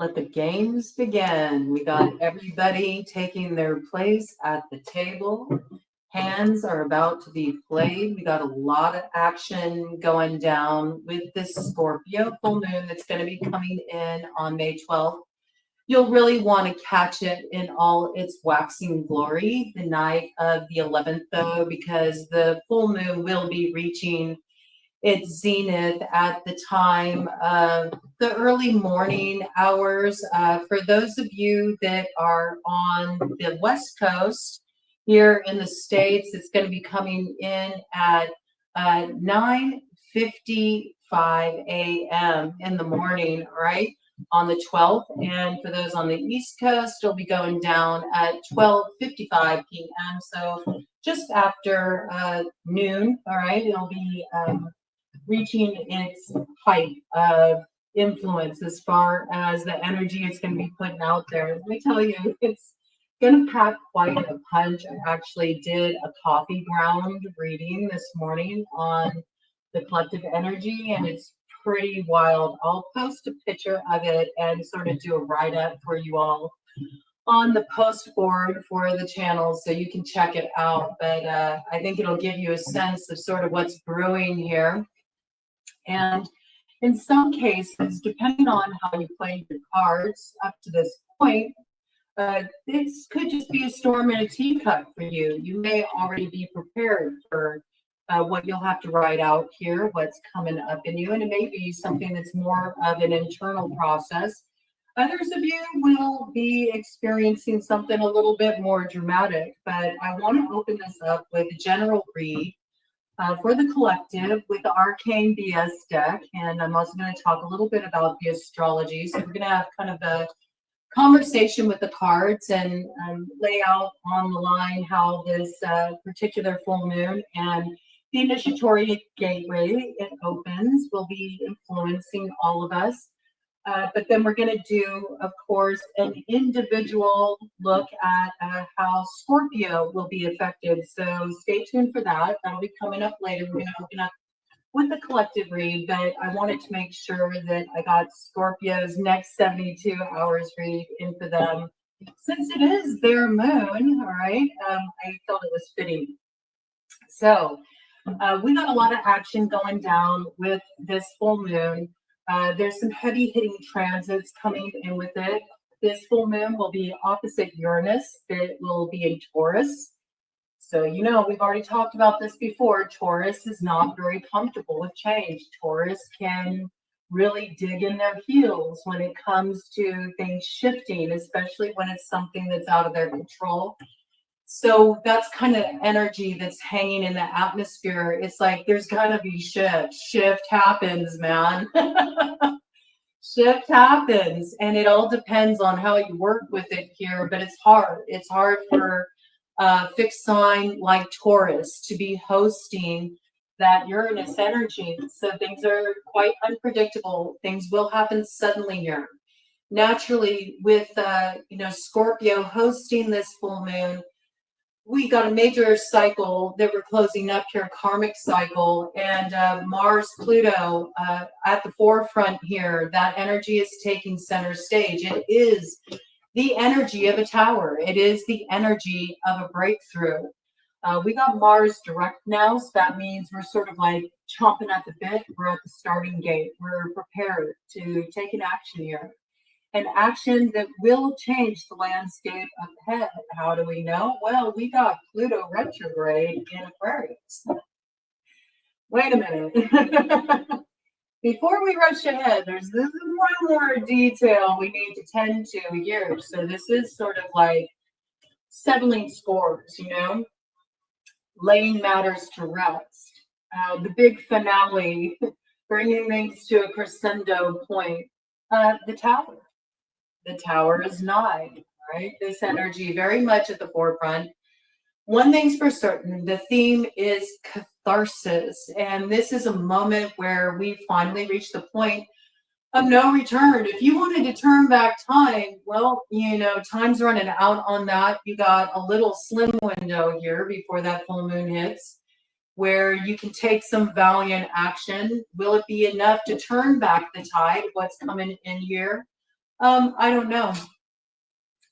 Let the games begin. We got everybody taking their place at the table. Hands are about to be played. We got a lot of action going down with this Scorpio full moon that's going to be coming in on May 12th. You'll really want to catch it in all its waxing glory the night of the 11th, though, because the full moon will be reaching its zenith at the time of the early morning hours. For those of you that are on the West Coast here in the States, it's going to be coming in at 9:55 a.m. in the morning, right, on the 12th. And for those on the East Coast, it'll be going down at 12:55 p.m. So just after noon, all right, it'll be reaching its height of influence as far as the energy it's going to be putting out there. Let me tell you, it's going to pack quite a punch. I actually did a coffee ground reading this morning on the collective energy, and it's pretty wild. I'll post a picture of it and sort of do a write-up for you all on the post board for the channel so you can check it out. But I think it'll give you a sense of sort of what's brewing here. And in some cases, depending on how you played your cards up to this point, this could just be a storm in a teacup for you. You may already be prepared for what you'll have to write out here, what's coming up in you, and it may be something that's more of an internal process. Others of you will be experiencing something a little bit more dramatic, but I want to open this up with a general read for the collective with the Arcane BS deck, and I'm also going to talk a little bit about the astrology. So we're going to have kind of a conversation with the cards and lay out on the line how this particular full moon and the initiatory gateway it opens will be influencing all of us. But then we're going to do, of course, an individual look at how Scorpio will be affected. So stay tuned for that. That'll be coming up later. We're going to open up with the collective read, but I wanted to make sure that I got Scorpio's next 72 hours read in for them. Since it is their moon, all right, I felt it was fitting. So we got a lot of action going down with this full moon. There's some heavy hitting transits coming in with it. This full moon will be opposite Uranus. It will be in Taurus. So, you know, we've already talked about this before. Taurus is not very comfortable with change. Taurus can really dig in their heels when it comes to things shifting, especially when it's something that's out of their control. So that's kind of energy that's hanging in the atmosphere. It's like there's gonna be shift. Shift happens, man. Shift happens, and it all depends on how you work with it here. But it's hard. It's hard for a fixed sign like Taurus to be hosting that Uranus energy. So things are quite unpredictable. Things will happen suddenly here. Naturally, with Scorpio hosting this full moon, we got a major cycle that we're closing up here, karmic cycle, and Mars, Pluto at the forefront here. That energy is taking center stage. It is the energy of a tower. It is the energy of a breakthrough. We got Mars direct now, so that means we're sort of like chomping at the bit. We're at the starting gate. We're prepared to take an action here. An action that will change the landscape ahead. How do we know? Well, we got Pluto retrograde in Aquarius. Wait a minute. Before we rush ahead, there's this one more detail we need to tend to here. So this is sort of like settling scores, you know, laying matters to rest. The big finale, bringing things to a crescendo point. The tower. The tower is nigh, right? This energy very much at the forefront. One thing's for certain, the theme is catharsis. And this is a moment where we finally reach the point of no return. If you wanted to turn back time, well, you know, time's running out on that. You got a little slim window here before that full moon hits where you can take some valiant action. Will it be enough to turn back the tide? What's coming in here? I don't know,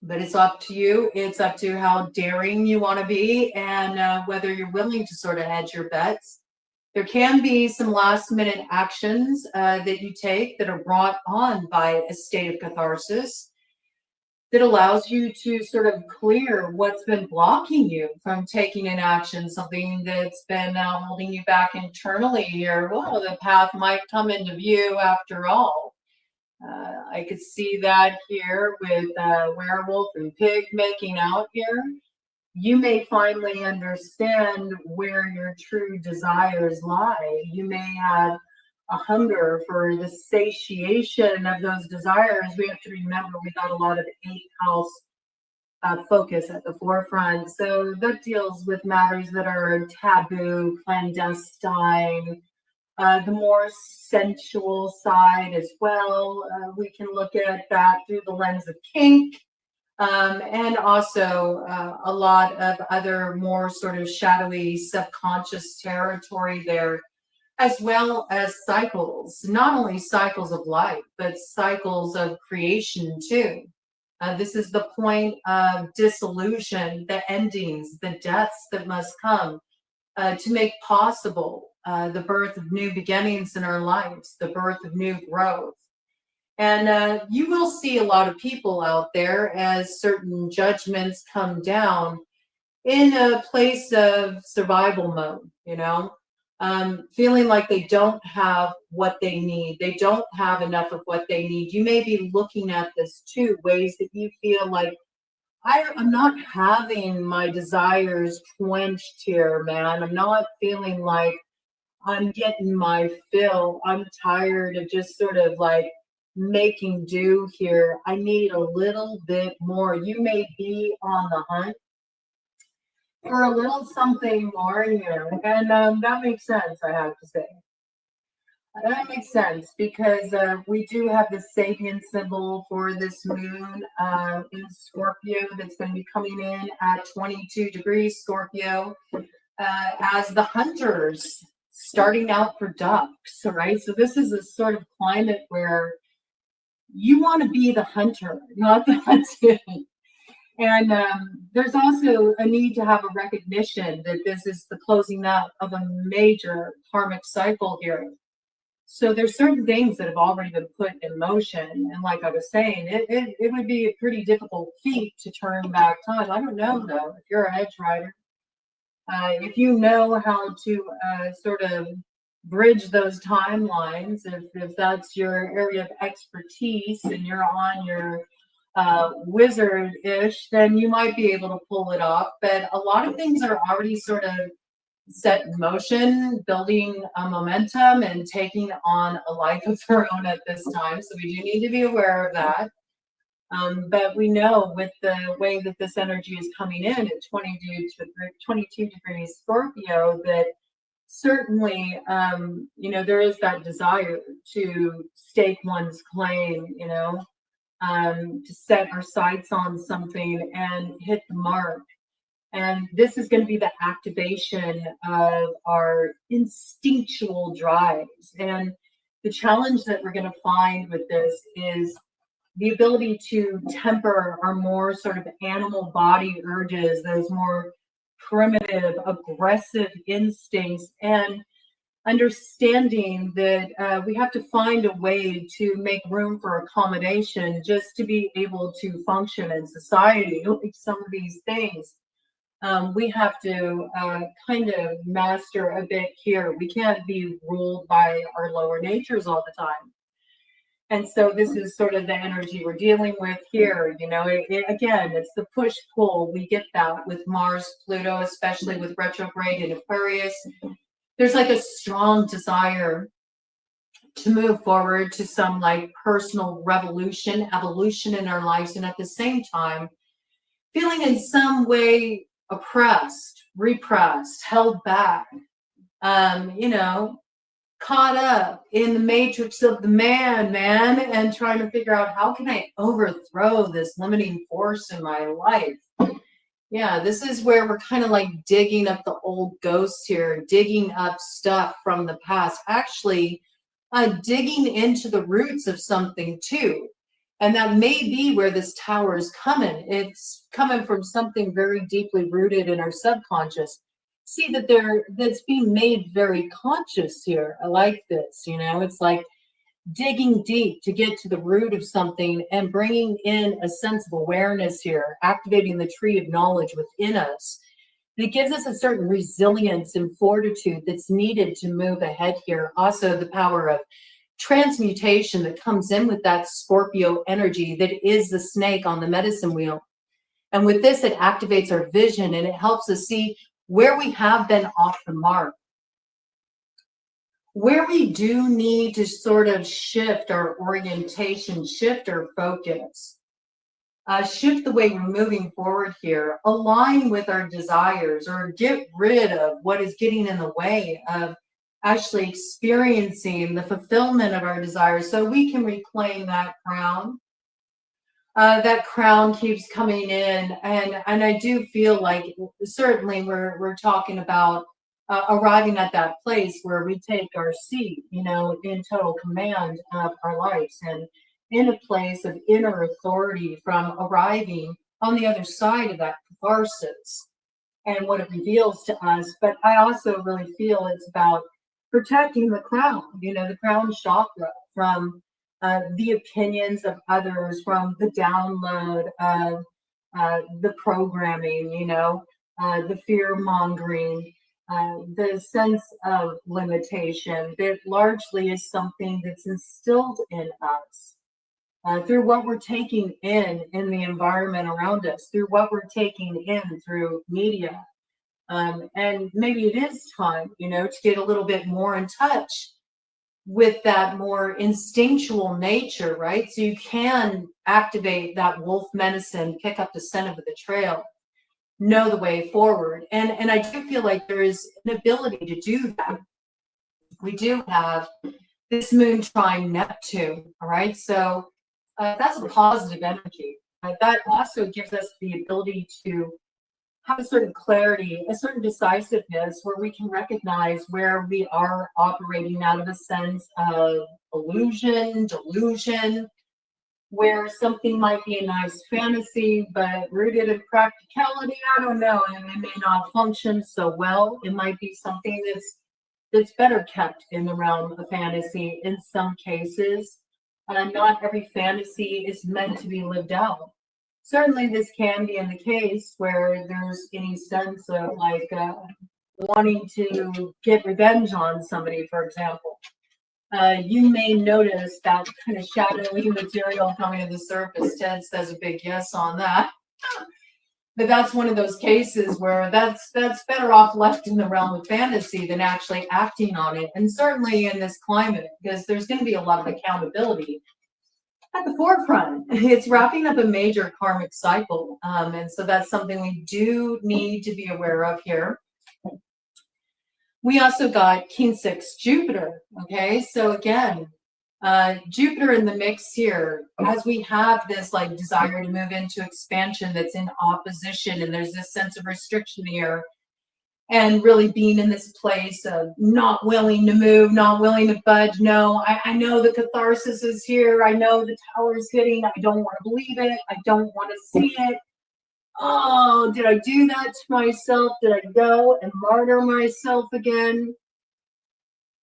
but it's up to you. It's up to how daring you want to be and whether you're willing to sort of hedge your bets. There can be some last minute actions that you take that are brought on by a state of catharsis that allows you to sort of clear what's been blocking you from taking an action, something that's been holding you back internally, or well, the path might come into view after all. I could see that here with werewolf and pig making out here. You may finally understand where your true desires lie. You may have a hunger for the satiation of those desires. We have to remember we got a lot of eighth house focus at the forefront. So that deals with matters that are taboo, clandestine, the more sensual side as well. We can look at that through the lens of kink. And also a lot of other more sort of shadowy subconscious territory there, as well as cycles, not only cycles of life, but cycles of creation too. This is the point of dissolution, the endings, the deaths that must come to make possible the birth of new beginnings in our lives, the birth of new growth. And you will see a lot of people out there as certain judgments come down in a place of survival mode, feeling like they don't have what they need. They don't have enough of what they need. You may be looking at this too, ways that you feel like, I'm not having my desires quenched here, man. I'm not feeling like I'm getting my fill. I'm tired of just sort of like making do here. I need a little bit more. You may be on the hunt for a little something more here. And that makes sense, I have to say. That makes sense because we do have the sapient symbol for this moon in Scorpio that's going to be coming in at 22 degrees Scorpio as the hunters starting out for ducks, right? So this is a sort of climate where you want to be the hunter, not the hunted. And there's also a need to have a recognition that this is the closing out of a major karmic cycle here. So there's certain things that have already been put in motion. And like I was saying, it would be a pretty difficult feat to turn back time. I don't know, though, if you're a hedge rider, if you know how to sort of bridge those timelines, if that's your area of expertise and you're on your wizard-ish, then you might be able to pull it off. But a lot of things are already sort of set in motion, building a momentum and taking on a life of their own at this time. So we do need to be aware of that. But we know with the way that this energy is coming in at 22 degrees Scorpio, that certainly, there is that desire to stake one's claim, to set our sights on something and hit the mark. And this is going to be the activation of our instinctual drives. And the challenge that we're going to find with this is the ability to temper our more sort of animal body urges, those more primitive, aggressive instincts, and understanding that we have to find a way to make room for accommodation just to be able to function in society. Like some of these things, we have to kind of master a bit here. We can't be ruled by our lower natures all the time. And so this is sort of the energy we're dealing with here. Again, it's the push-pull. We get that with Mars, Pluto, especially with retrograde in Aquarius. There's like a strong desire to move forward to some like personal revolution, evolution in our lives. And at the same time, feeling in some way oppressed, repressed, held back, caught up in the matrix of the man, and trying to figure out how can I overthrow this limiting force in my life. Yeah, this is where we're kind of like digging up the old ghosts here, digging up stuff from the past, actually digging into the roots of something too. And that may be where this tower is coming. It's coming from something very deeply rooted in our subconscious. See that that's being made very conscious here. I like this, you know, it's like digging deep to get to the root of something and bringing in a sense of awareness here, activating the tree of knowledge within us. It gives us a certain resilience and fortitude that's needed to move ahead here. Also, the power of transmutation that comes in with that Scorpio energy that is the snake on the medicine wheel. And with this, it activates our vision and it helps us see where we have been off the mark, where we do need to sort of shift our orientation, shift our focus, shift the way we're moving forward here, align with our desires, or get rid of what is getting in the way of actually experiencing the fulfillment of our desires, so we can reclaim that crown. That crown keeps coming in, and I do feel like certainly we're talking about arriving at that place where we take our seat, you know, in total command of our lives and in a place of inner authority from arriving on the other side of that catharsis and what it reveals to us. But I also really feel it's about protecting the crown, you know, the crown chakra from the opinions of others, from the download of the programming, you know, the fear mongering, the sense of limitation that largely is something that's instilled in us through what we're taking in the environment around us, through what we're taking in through media. And maybe it is time, you know, to get a little bit more in touch with that more instinctual nature, right? So you can activate that wolf medicine, pick up the scent of the trail, know the way forward. And I do feel like there is an ability to do that. We do have this moon trine Neptune, all right? So that's a positive energy. That also gives us the ability to have a certain clarity, a certain decisiveness where we can recognize where we are operating out of a sense of illusion, delusion, where something might be a nice fantasy, but rooted in practicality, I don't know, and it may not function so well. It might be something that's better kept in the realm of fantasy in some cases. Not every fantasy is meant to be lived out. Certainly this can be in the case where there's any sense of like wanting to get revenge on somebody, for example. You may notice that kind of shadowy material coming to the surface. Ted says a big yes on that. But that's one of those cases where that's better off left in the realm of fantasy than actually acting on it. And certainly in this climate, because there's going to be a lot of accountability at the forefront. It's wrapping up a major karmic cycle. And so that's something we do need to be aware of here. We also got King 6 Jupiter. Okay, so again, Jupiter in the mix here, as we have this like desire to move into expansion that's in opposition, and there's this sense of restriction here, and really being in this place of not willing to move, not willing to budge. No, I know the catharsis is here. I know the tower is hitting. I don't want to believe it. I don't want to see it. Oh, did I do that to myself? Did I go and martyr myself again?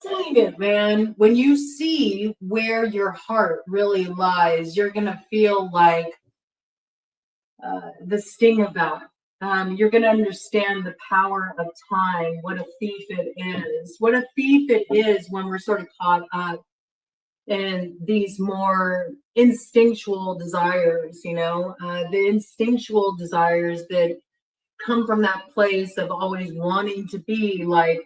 Dang it, man. When you see where your heart really lies, you're going to feel like the sting of that. You're going to understand the power of time, what a thief it is. What a thief it is when we're sort of caught up in these more instinctual desires, you know, the instinctual desires that come from that place of always wanting to be like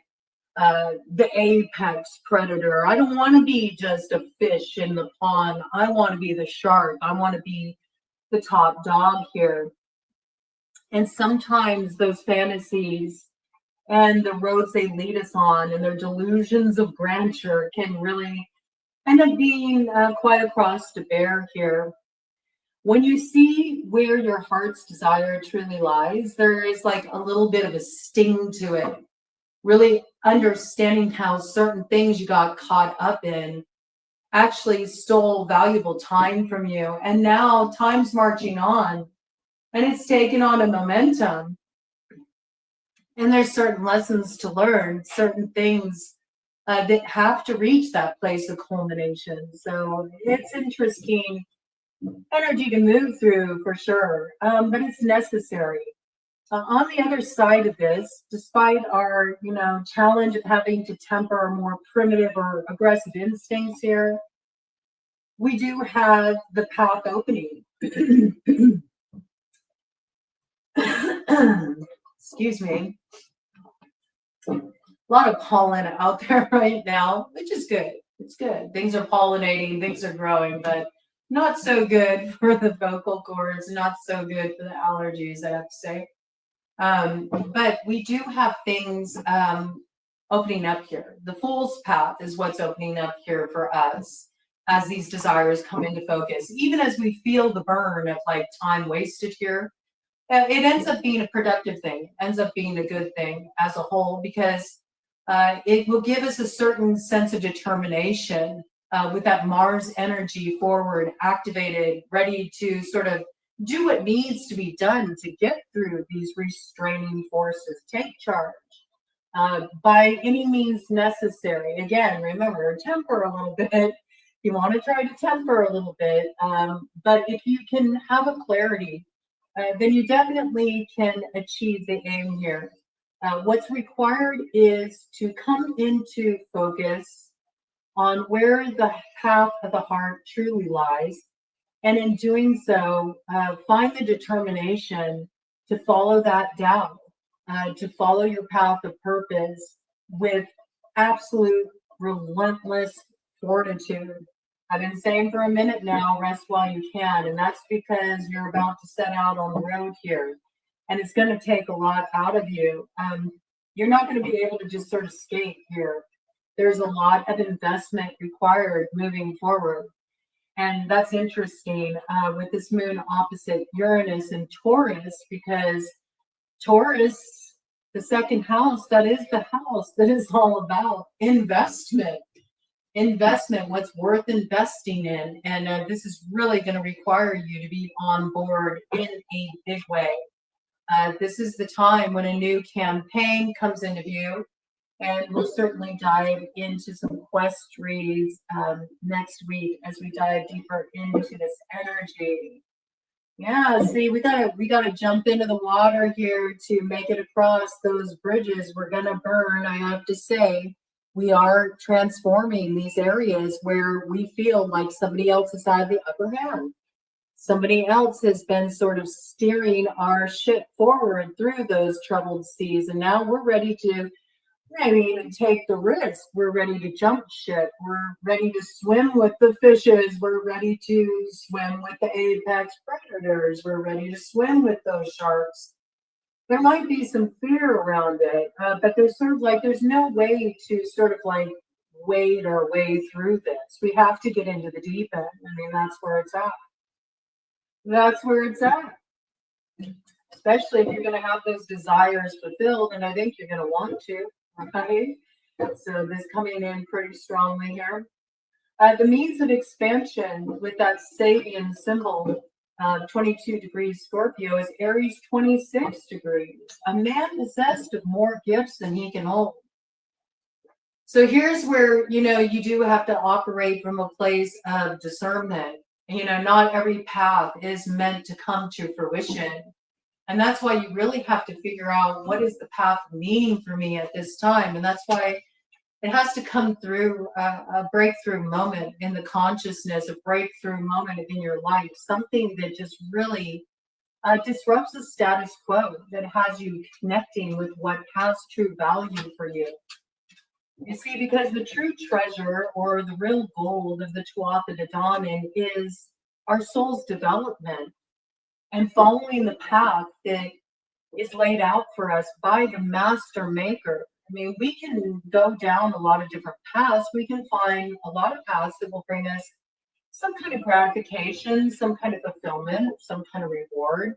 the apex predator. I don't want to be just a fish in the pond. I want to be the shark. I want to be the top dog here. And sometimes those fantasies and the roads they lead us on and their delusions of grandeur can really end up being quite a cross to bear here. When you see where your heart's desire truly lies, there is like a little bit of a sting to it. Really understanding how certain things you got caught up in actually stole valuable time from you. And now time's marching on and it's taken on a momentum. And there's certain lessons to learn, certain things that have to reach that place of culmination. So it's interesting energy to move through for sure, but it's necessary. On the other side of this, despite our, challenge of having to temper more primitive or aggressive instincts here, we do have the path opening. Excuse me. A lot of pollen out there right now, which is good. It's good. Things are pollinating, things are growing, but not so good for the vocal cords, not so good for the allergies, I have to say. But we do have things opening up here. The Fool's Path is what's opening up here for us as these desires come into focus. Even as we feel the burn of like time wasted here, it ends up being a productive thing, ends up being a good thing as a whole, because it will give us a certain sense of determination with that Mars energy forward, activated, ready to sort of do what needs to be done to get through these restraining forces. Take charge by any means necessary. Again, remember, temper a little bit. You want to try to temper a little bit, but if you can have a clarity, then you definitely can achieve the aim here. What's required is to come into focus on where the path of the heart truly lies. And in doing so, find the determination to follow that down, to follow your path of purpose with absolute relentless fortitude. I've been saying for a minute now, rest while you can. And that's because you're about to set out on the road here. And it's going to take a lot out of you. You're not going to be able to just sort of skate here. There's a lot of investment required moving forward. And that's interesting with this moon opposite Uranus and Taurus, because Taurus, the second house, that is the house that is all about investment. What's worth investing in. And this is really going to require you to be on board in a big way. This is the time when a new campaign comes into view. And we'll certainly dive into some quest reads next week as we dive deeper into this energy. Yeah, see, we gotta jump into the water here to make it across those bridges we're gonna burn. I have to say, we are transforming these areas where we feel like somebody else has had the upper hand. Somebody else has been sort of steering our ship forward through those troubled seas, and now we're ready to take the risk. We're ready to jump ship. We're ready to swim with the fishes. We're ready to swim with the apex predators. We're ready to swim with those sharks. There might be some fear around it, but there's no way to sort of like wade our way through this. We have to get into the deep end. I mean, that's where it's at. That's where it's at. Especially if you're going to have those desires fulfilled, and I think you're going to want to. Okay, so this coming in pretty strongly here. The means of expansion with that Sabian symbol, 22 degrees Scorpio, is Aries 26 degrees. A man possessed of more gifts than he can hold. So here's where, you do have to operate from a place of discernment. Not every path is meant to come to fruition. And that's why you really have to figure out what is the path of meaning for me at this time. And that's why it has to come through a breakthrough moment in the consciousness, a breakthrough moment in your life, something that just really disrupts the status quo, that has you connecting with what has true value for you. You see, because the true treasure or the real gold of the Tuatha De Danann is our soul's development. And following the path that is laid out for us by the master maker. I mean, we can go down a lot of different paths. We can find a lot of paths that will bring us some kind of gratification, some kind of fulfillment, some kind of reward.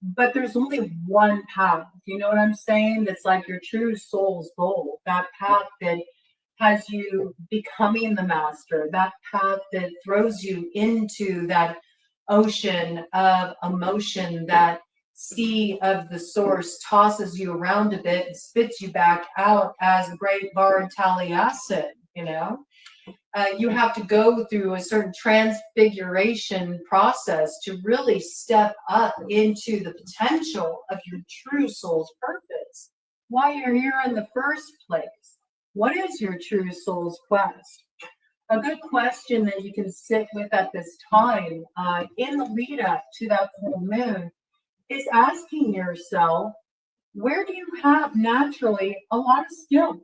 But there's only one path, you know what I'm saying? That's like your true soul's goal, that path that has you becoming the master, that path that throws you into that ocean of emotion, that sea of the source, tosses you around a bit and spits you back out as the great Bard Taliesin, you know? You have to go through a certain transfiguration process to really step up into the potential of your true soul's purpose. Why you're here in the first place. What is your true soul's quest? A good question that you can sit with at this time in the lead up to that full moon is asking yourself, where do you have naturally a lot of skill?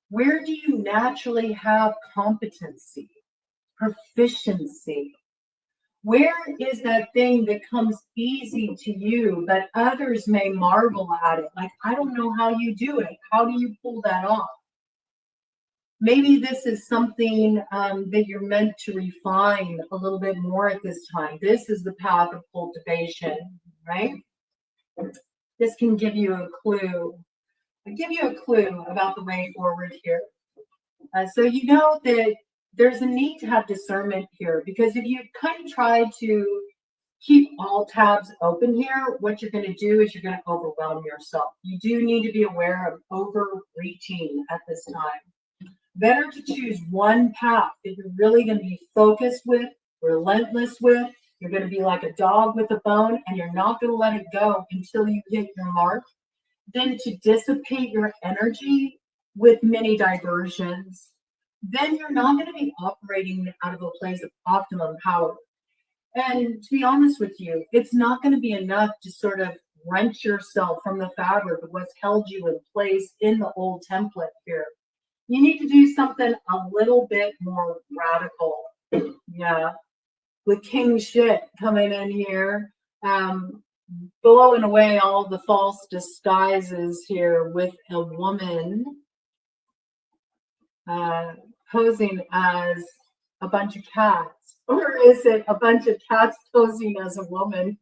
Where do you naturally have competency, proficiency? Where is that thing that comes easy to you, but others may marvel at it? Like, I don't know how you do it. How do you pull that off? Maybe this is something that you're meant to refine a little bit more at this time. This is the path of cultivation, right? This can give you a clue. I'll give you a clue about the way forward here. So you know that there's a need to have discernment here, because if you kind of try to keep all tabs open here, what you're going to do is you're going to overwhelm yourself. You do need to be aware of overreaching at this time. Better to choose one path that you're really going to be focused with, relentless with. You're going to be like a dog with a bone, and you're not going to let it go until you hit your mark, than to dissipate your energy with many diversions. Then you're not going to be operating out of a place of optimum power. And to be honest with you, it's not going to be enough to sort of wrench yourself from the fabric of what's held you in place in the old template here. You need to do something a little bit more radical. Yeah. With King Shit coming in here, blowing away all the false disguises here with a woman posing as a bunch of cats. Or is it a bunch of cats posing as a woman?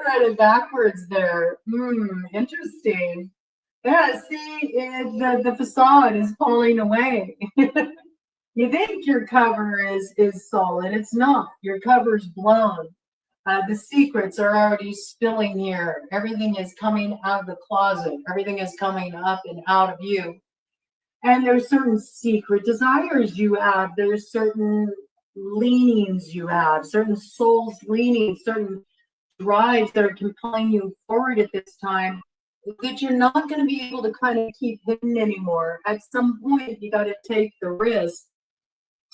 Read it backwards there. Interesting. Yeah, see, the facade is falling away. You think your cover is solid. It's not. Your cover's blown. The secrets are already spilling here. Everything is coming out of the closet. Everything is coming up and out of you. And there's certain secret desires you have. There's certain leanings you have, certain soul's leanings, certain drives that are compelling you forward at this time that you're not going to be able to kind of keep hidden anymore. At some point, you got to take the risk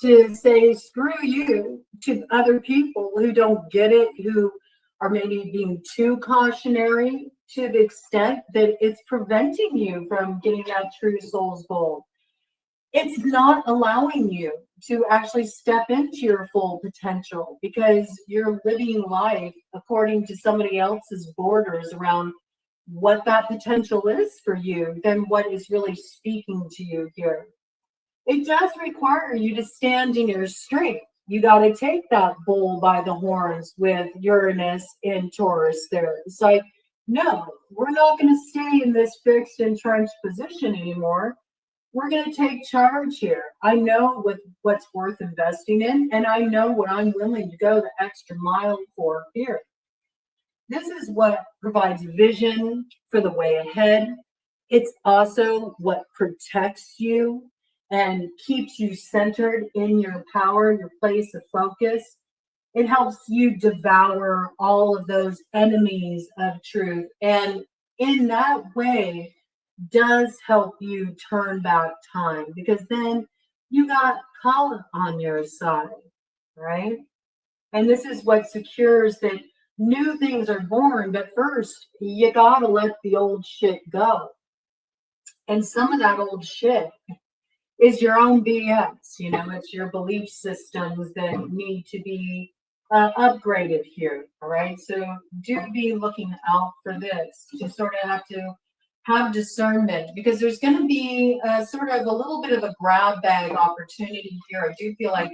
to say screw you to other people who don't get it, who are maybe being too cautionary to the extent that it's preventing you from getting that true soul's goal. It's not allowing you to actually step into your full potential because you're living life according to somebody else's borders around what that potential is for you than what is really speaking to you here. It does require you to stand in your strength. You got to take that bull by the horns with Uranus in Taurus there. It's like, no, we're not going to stay in this fixed entrenched position anymore. We're going to take charge here. I know what's worth investing in, and I know what I'm willing to go the extra mile for here. This is what provides vision for the way ahead. It's also what protects you and keeps you centered in your power, your place of focus. It helps you devour all of those enemies of truth. And in that way, does help you turn back time, because then you got Kala on your side, right? And this is what secures that new things are born, but first you gotta let the old shit go. And some of that old shit is your own BS, you know, it's your belief systems that need to be upgraded here, all right? So do be looking out for this. You sort of have to have discernment, because there's going to be sort of a little bit of a grab bag opportunity here. I do feel like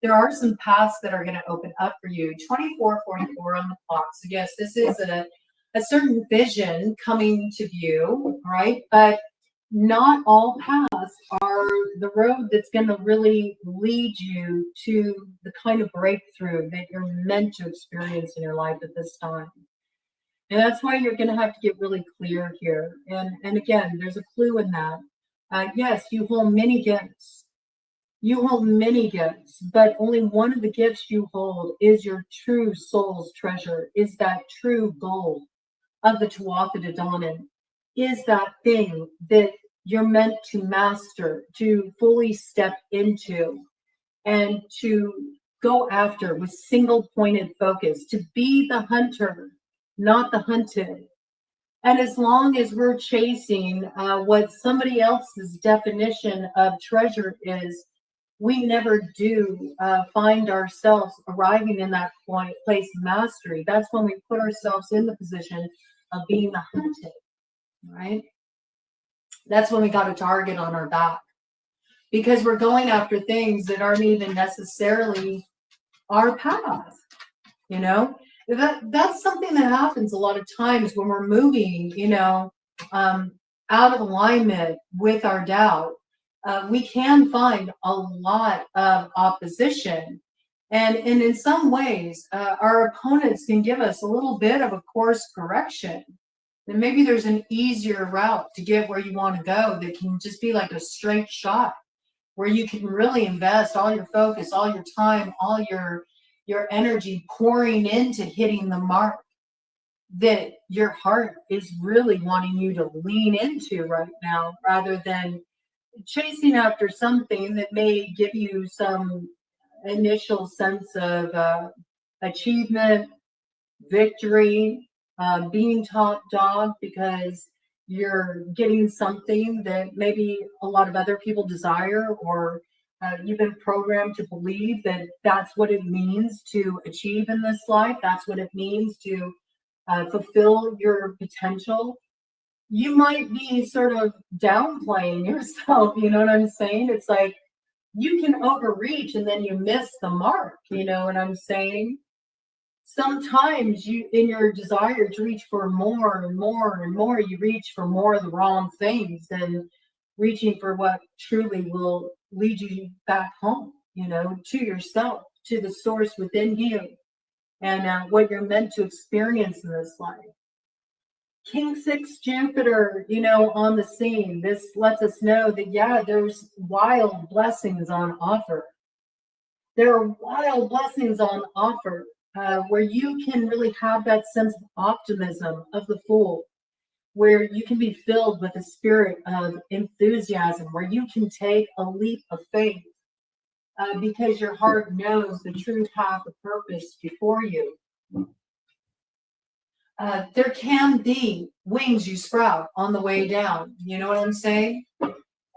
there are some paths that are going to open up for you. 2444 on the clock. So yes, this is a certain vision coming to view, right? But not all paths are the road that's going to really lead you to the kind of breakthrough that you're meant to experience in your life at this time. And that's why you're going to have to get really clear here. And again, there's a clue in that. Yes, you hold many gifts. You hold many gifts, but only one of the gifts you hold is your true soul's treasure, is that true gold of the Tuatha De Danann, is that thing that you're meant to master, to fully step into, and to go after with single pointed focus, to be the hunter, not the hunted. And as long as we're chasing what somebody else's definition of treasure is, we never do find ourselves arriving in that place of mastery. That's when we put ourselves in the position of being the hunted, right? That's when we got a target on our back, because we're going after things that aren't even necessarily our path, you know? That's something that happens a lot of times when we're moving, out of alignment with our doubt. We can find a lot of opposition. And in some ways, our opponents can give us a little bit of a course correction. And maybe there's an easier route to get where you want to go that can just be like a straight shot, where you can really invest all your focus, all your time, all your energy pouring into hitting the mark that your heart is really wanting you to lean into right now, rather than chasing after something that may give you some initial sense of achievement, victory, being top dog because you're getting something that maybe a lot of other people desire, or you've been programmed to believe that that's what it means to achieve in this life. That's what it means to fulfill your potential. You might be sort of downplaying yourself. You know what I'm saying? It's like you can overreach and then you miss the mark. You know what I'm saying? Sometimes you, in your desire to reach for more and more and more, you reach for more of the wrong things than reaching for what truly will lead you back home, to yourself, to the source within you, and what you're meant to experience in this life. King 6 Jupiter, on the scene. This lets us know that, yeah, there's wild blessings on offer. There are wild blessings on offer. Where you can really have that sense of optimism of the Fool, where you can be filled with a spirit of enthusiasm, where you can take a leap of faith because your heart knows the true path of purpose before you. There can be wings you sprout on the way down. You know what I'm saying?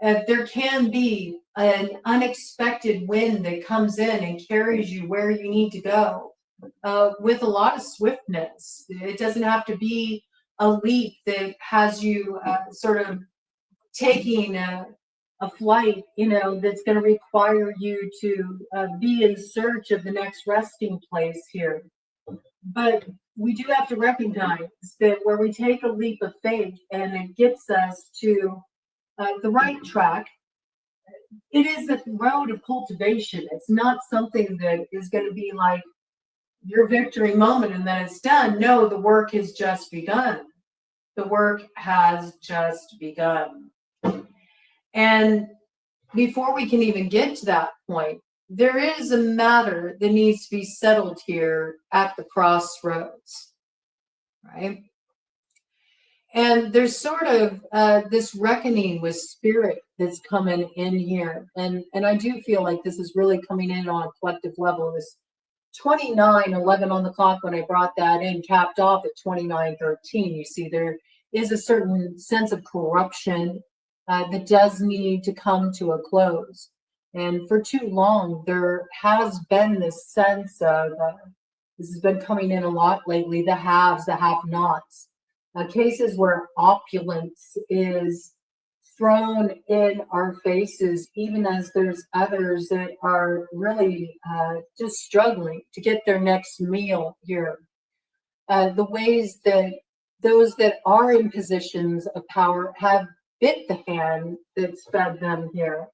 There can be an unexpected wind that comes in and carries you where you need to go. With a lot of swiftness. It doesn't have to be a leap that has you sort of taking a flight, that's going to require you to be in search of the next resting place here. But we do have to recognize that where we take a leap of faith and it gets us to the right track, it is a road of cultivation. It's not something that is going to be like your victory moment and then it's done. No, the work has just begun. The work has just begun. And before we can even get to that point, there is a matter that needs to be settled here at the crossroads, right? And there's sort of this reckoning with spirit that's coming in here. And I do feel like this is really coming in on a collective level. This 29:11 on the clock, when I brought that in, capped off at 29:13. You see, there is a certain sense of corruption that does need to come to a close. And for too long, there has been this sense of, this has been coming in a lot lately, the haves, the have-nots. Cases where opulence is thrown in our faces, even as there's others that are really just struggling to get their next meal here. The ways that those that are in positions of power have bit the hand that's fed them here,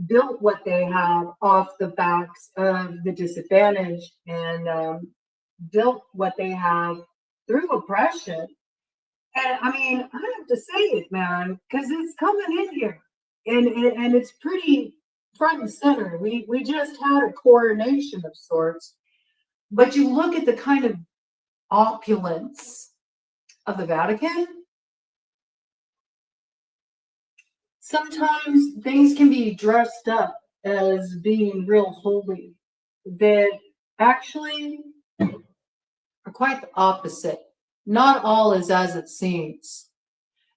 built what they have off the backs of the disadvantaged, and built what they have through oppression. And I mean, I have to say it, man, because it's coming in here, and it's pretty front and center. We just had a coronation of sorts, but you look at the kind of opulence of the Vatican. Sometimes things can be dressed up as being real holy, that actually are quite the opposite. Not all is as it seems.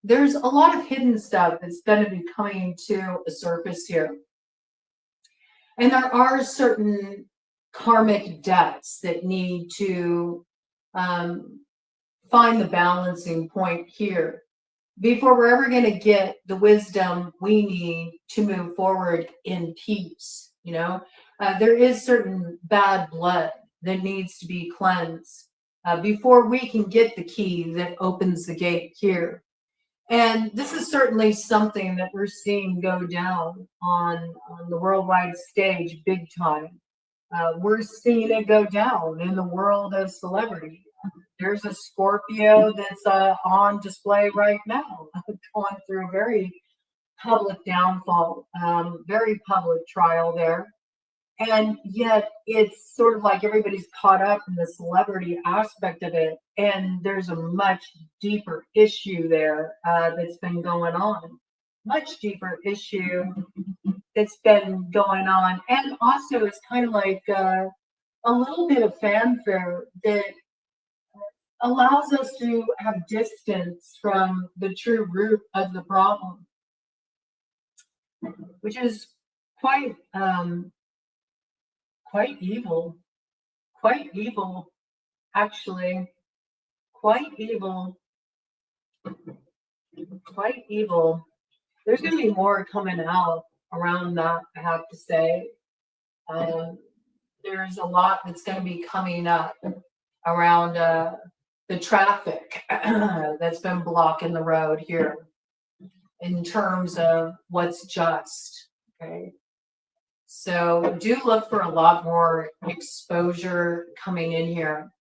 There's a lot of hidden stuff that's going to be coming to the surface here. And there are certain karmic debts that need to find the balancing point here before we're ever going to get the wisdom we need to move forward in peace. You know, there is certain bad blood that needs to be cleansed before we can get the key that opens the gate here. And this is certainly something that we're seeing go down on the worldwide stage big time. We're seeing it go down in the world of celebrity. There's a Scorpio that's on display right now, going through a very public downfall, very public trial there. And yet it's sort of like everybody's caught up in the celebrity aspect of it. And there's a much deeper issue there that's been going on. Much deeper issue that's been going on. And also it's kind of like a little bit of fanfare that allows us to have distance from the true root of the problem, which is quite evil, actually, quite evil. There's going to be more coming out around that, I have to say. There's a lot that's going to be coming up around the traffic that's been blocking the road here in terms of what's just, okay? So do look for a lot more exposure coming in here.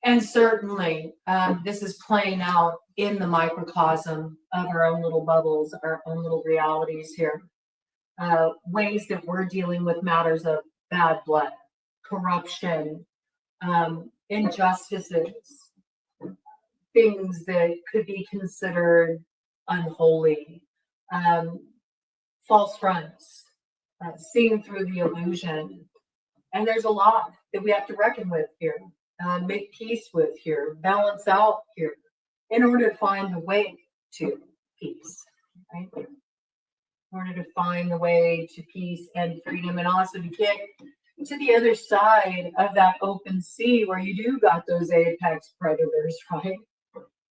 And certainly this is playing out in the microcosm of our own little bubbles, our own little realities here. Ways that we're dealing with matters of bad blood, corruption, injustices, things that could be considered unholy, false fronts, seeing through the illusion. And there's a lot that we have to reckon with here, make peace with here, balance out here, in order to find the way to peace, right? In order to find the way to peace and freedom, and also to get to the other side of that open sea where you do got those apex predators, right?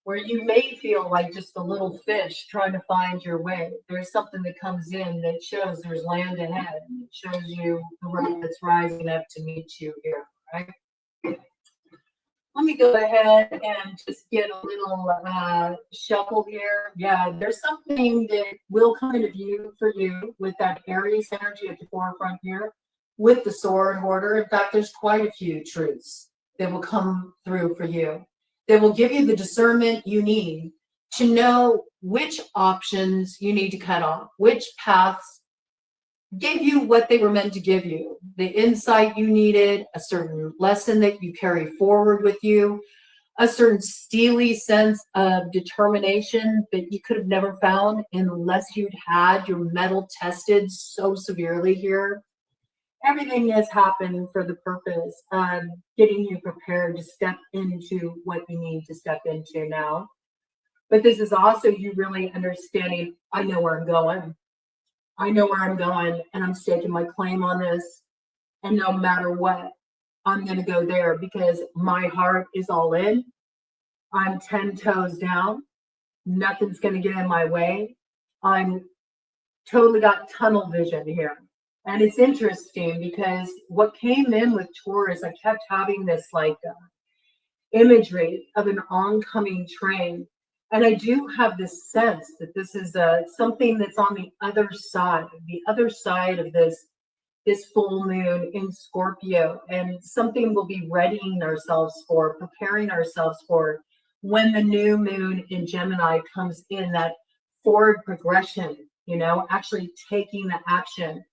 Where you may feel like just a little fish trying to find your way. There's something that comes in that shows there's land ahead. It shows you the road that's rising up to meet you here, right? Let me go ahead and just get a little shuffle here. Yeah, there's something that will come into view for you with that Aries energy at the forefront here, with the sword order. In fact, there's quite a few truths that will come through for you. They will give you the discernment you need to know which options you need to cut off, which paths gave you what they were meant to give you, the insight you needed, a certain lesson that you carry forward with you, a certain steely sense of determination that you could have never found unless you'd had your mettle tested so severely here. Everything has happened for the purpose of getting you prepared to step into what you need to step into now. But this is also you really understanding, I know where I'm going. I know where I'm going, and I'm staking my claim on this. And no matter what, I'm going to go there because my heart is all in. I'm 10 toes down. Nothing's going to get in my way. I'm totally got tunnel vision here. And it's interesting because what came in with Taurus, I kept having this like imagery of an oncoming train. And I do have this sense that this is something that's on the other side of this full moon in Scorpio, and something we'll be readying ourselves for, preparing ourselves for when the new moon in Gemini comes in, that forward progression, actually taking the action.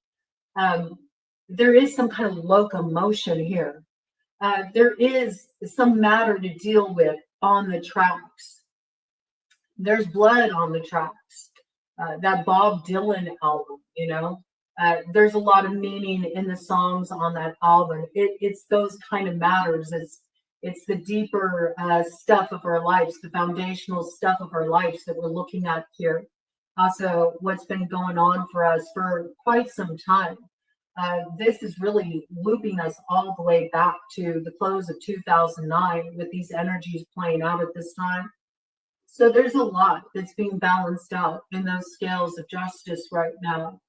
There is some kind of locomotion here. There is some matter to deal with on the tracks. There's blood on the tracks. That Bob Dylan album, there's a lot of meaning in the songs on that album. It's those kind of matters. It's the deeper stuff of our lives, the foundational stuff of our lives that we're looking at here. Also, what's been going on for us for quite some time. This is really looping us all the way back to the close of 2009 with these energies playing out at this time. So there's a lot that's being balanced out in those scales of justice right now.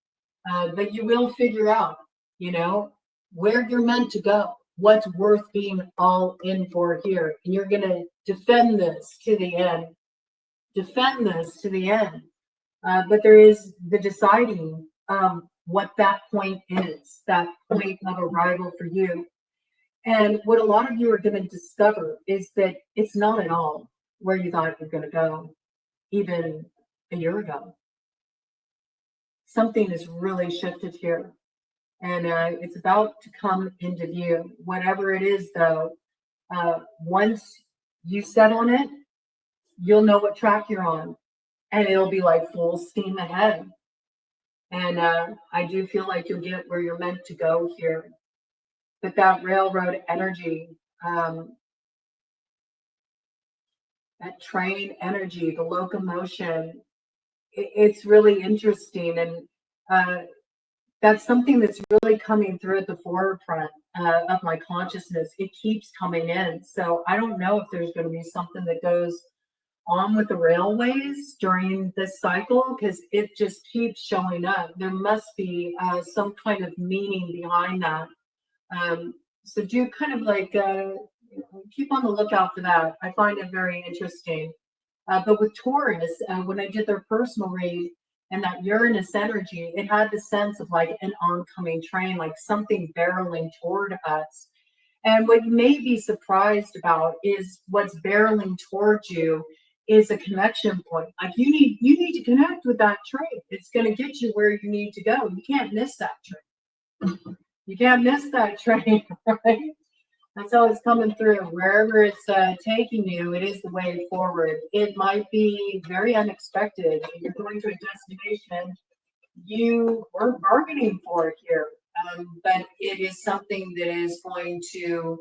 But you will figure out, where you're meant to go, what's worth being all in for here. And you're going to defend this to the end. Defend this to the end. But there is the deciding what that point is, that point of arrival for you. And what a lot of you are going to discover is that it's not at all where you thought you were going to go, even a year ago. Something has really shifted here, and it's about to come into view. Whatever it is, though, once you set on it, you'll know what track you're on, and it'll be like full steam ahead. And I do feel like you'll get where you're meant to go here. But that railroad energy, that train energy, the locomotion, it's really interesting. And that's something that's really coming through at the forefront of my consciousness. It keeps coming in. So I don't know if there's going to be something that goes on with the railways during this cycle, because it just keeps showing up. There must be some kind of meaning behind that. So do kind of like keep on the lookout for that. I find it very interesting. But with Taurus, when I did their personal read and that Uranus energy, it had the sense of like an oncoming train, like something barreling toward us. And what you may be surprised about is what's barreling towards you is a connection point. Like you need to connect with that train. It's going to get you where you need to go. You can't miss that train. You can't miss that train, right? That's how it's coming through. Wherever it's taking you, it is the way forward. It might be very unexpected. You're going to a destination you weren't bargaining for here, but it is something that is going to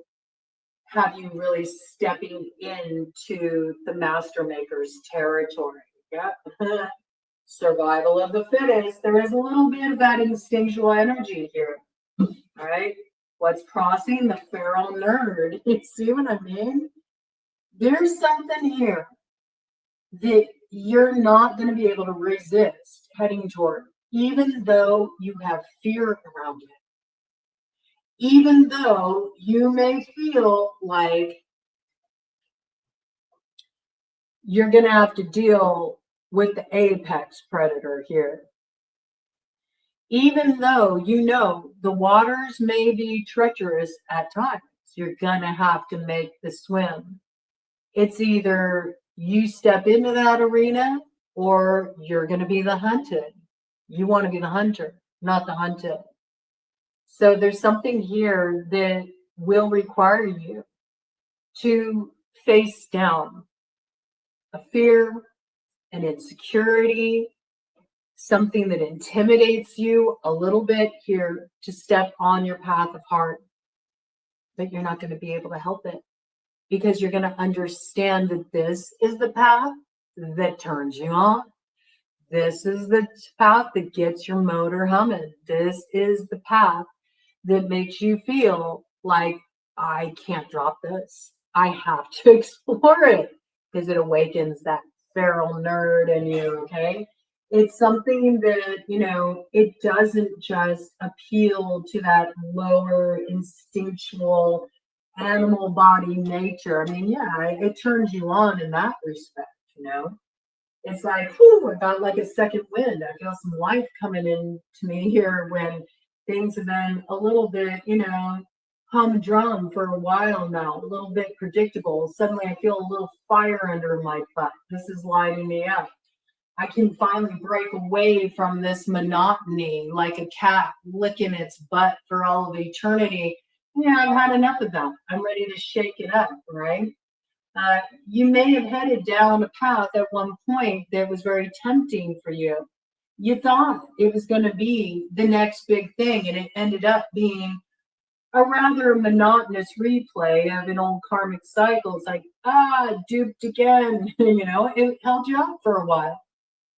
have you really stepping into the master maker's territory. Yeah. Survival of the fittest. There is a little bit of that instinctual energy here. All right. What's crossing the feral nerd? You see what I mean? There's something here that you're not going to be able to resist heading toward, even though you have fear around it. Even though you may feel like you're going to have to deal with the apex predator here. Even though you know the waters may be treacherous at times, you're going to have to make the swim. It's either you step into that arena or you're going to be the hunted. You want to be the hunter, not the hunted. So there's something here that will require you to face down a fear, an insecurity, something that intimidates you a little bit here to step on your path of heart. But you're not going to be able to help it because you're going to understand that this is the path that turns you on. This is the path that gets your motor humming. This is the path that makes you feel like, I can't drop this. I have to explore it, because it awakens that feral nerd in you, okay? It's something that, it doesn't just appeal to that lower instinctual animal body nature. I mean, yeah, it turns you on in that respect, you know? It's like, whew, I got like a second wind. I feel some life coming in to me here when things have been a little bit, you know, humdrum for a while now, a little bit predictable. Suddenly I feel a little fire under my butt. This is lighting me up. I can finally break away from this monotony like a cat licking its butt for all of eternity. Yeah, I've had enough of that. I'm ready to shake it up, right? You may have headed down a path at one point that was very tempting for you. You thought it was going to be the next big thing, and it ended up being a rather monotonous replay of an old karmic cycle. It's like, duped again. You know, it held you up for a while.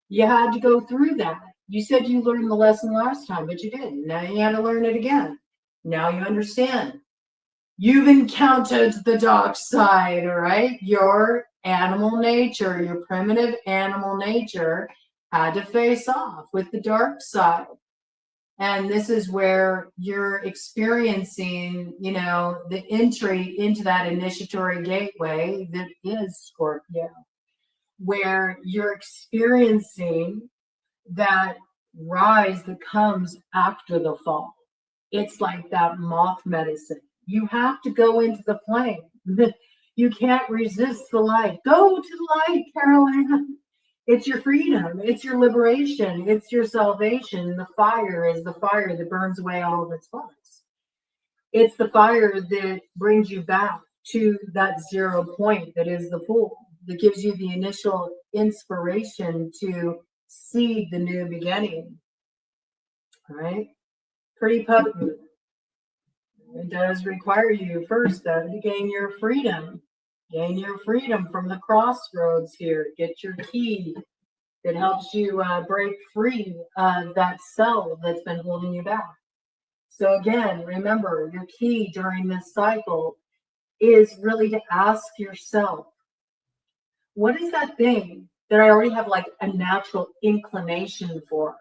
You had to go through that. You said you learned the lesson last time, but you didn't. Now you had to learn it again. Now you understand. You've encountered the dark side, right? Your animal nature, your primitive animal nature had to face off with the dark side. And this is where you're experiencing, you know, the entry into that initiatory gateway that is Scorpio, where you're experiencing that rise that comes after the fall. It's like that moth medicine. You have to go into the flame. You can't resist the light. Go to the light, Carolina. It's your freedom. It's your liberation. It's your salvation. The fire is the fire that burns away all of its bugs. It's the fire that brings you back to that 0 point that is the Fool, that gives you the initial inspiration to see the new beginning. All right? Pretty potent. It does require you first, though, to gain your freedom. Gain your freedom from the crossroads here. Get your key that helps you break free of that cell that's been holding you back. So again, remember, your key during this cycle is really to ask yourself, what is that thing that I already have like a natural inclination for?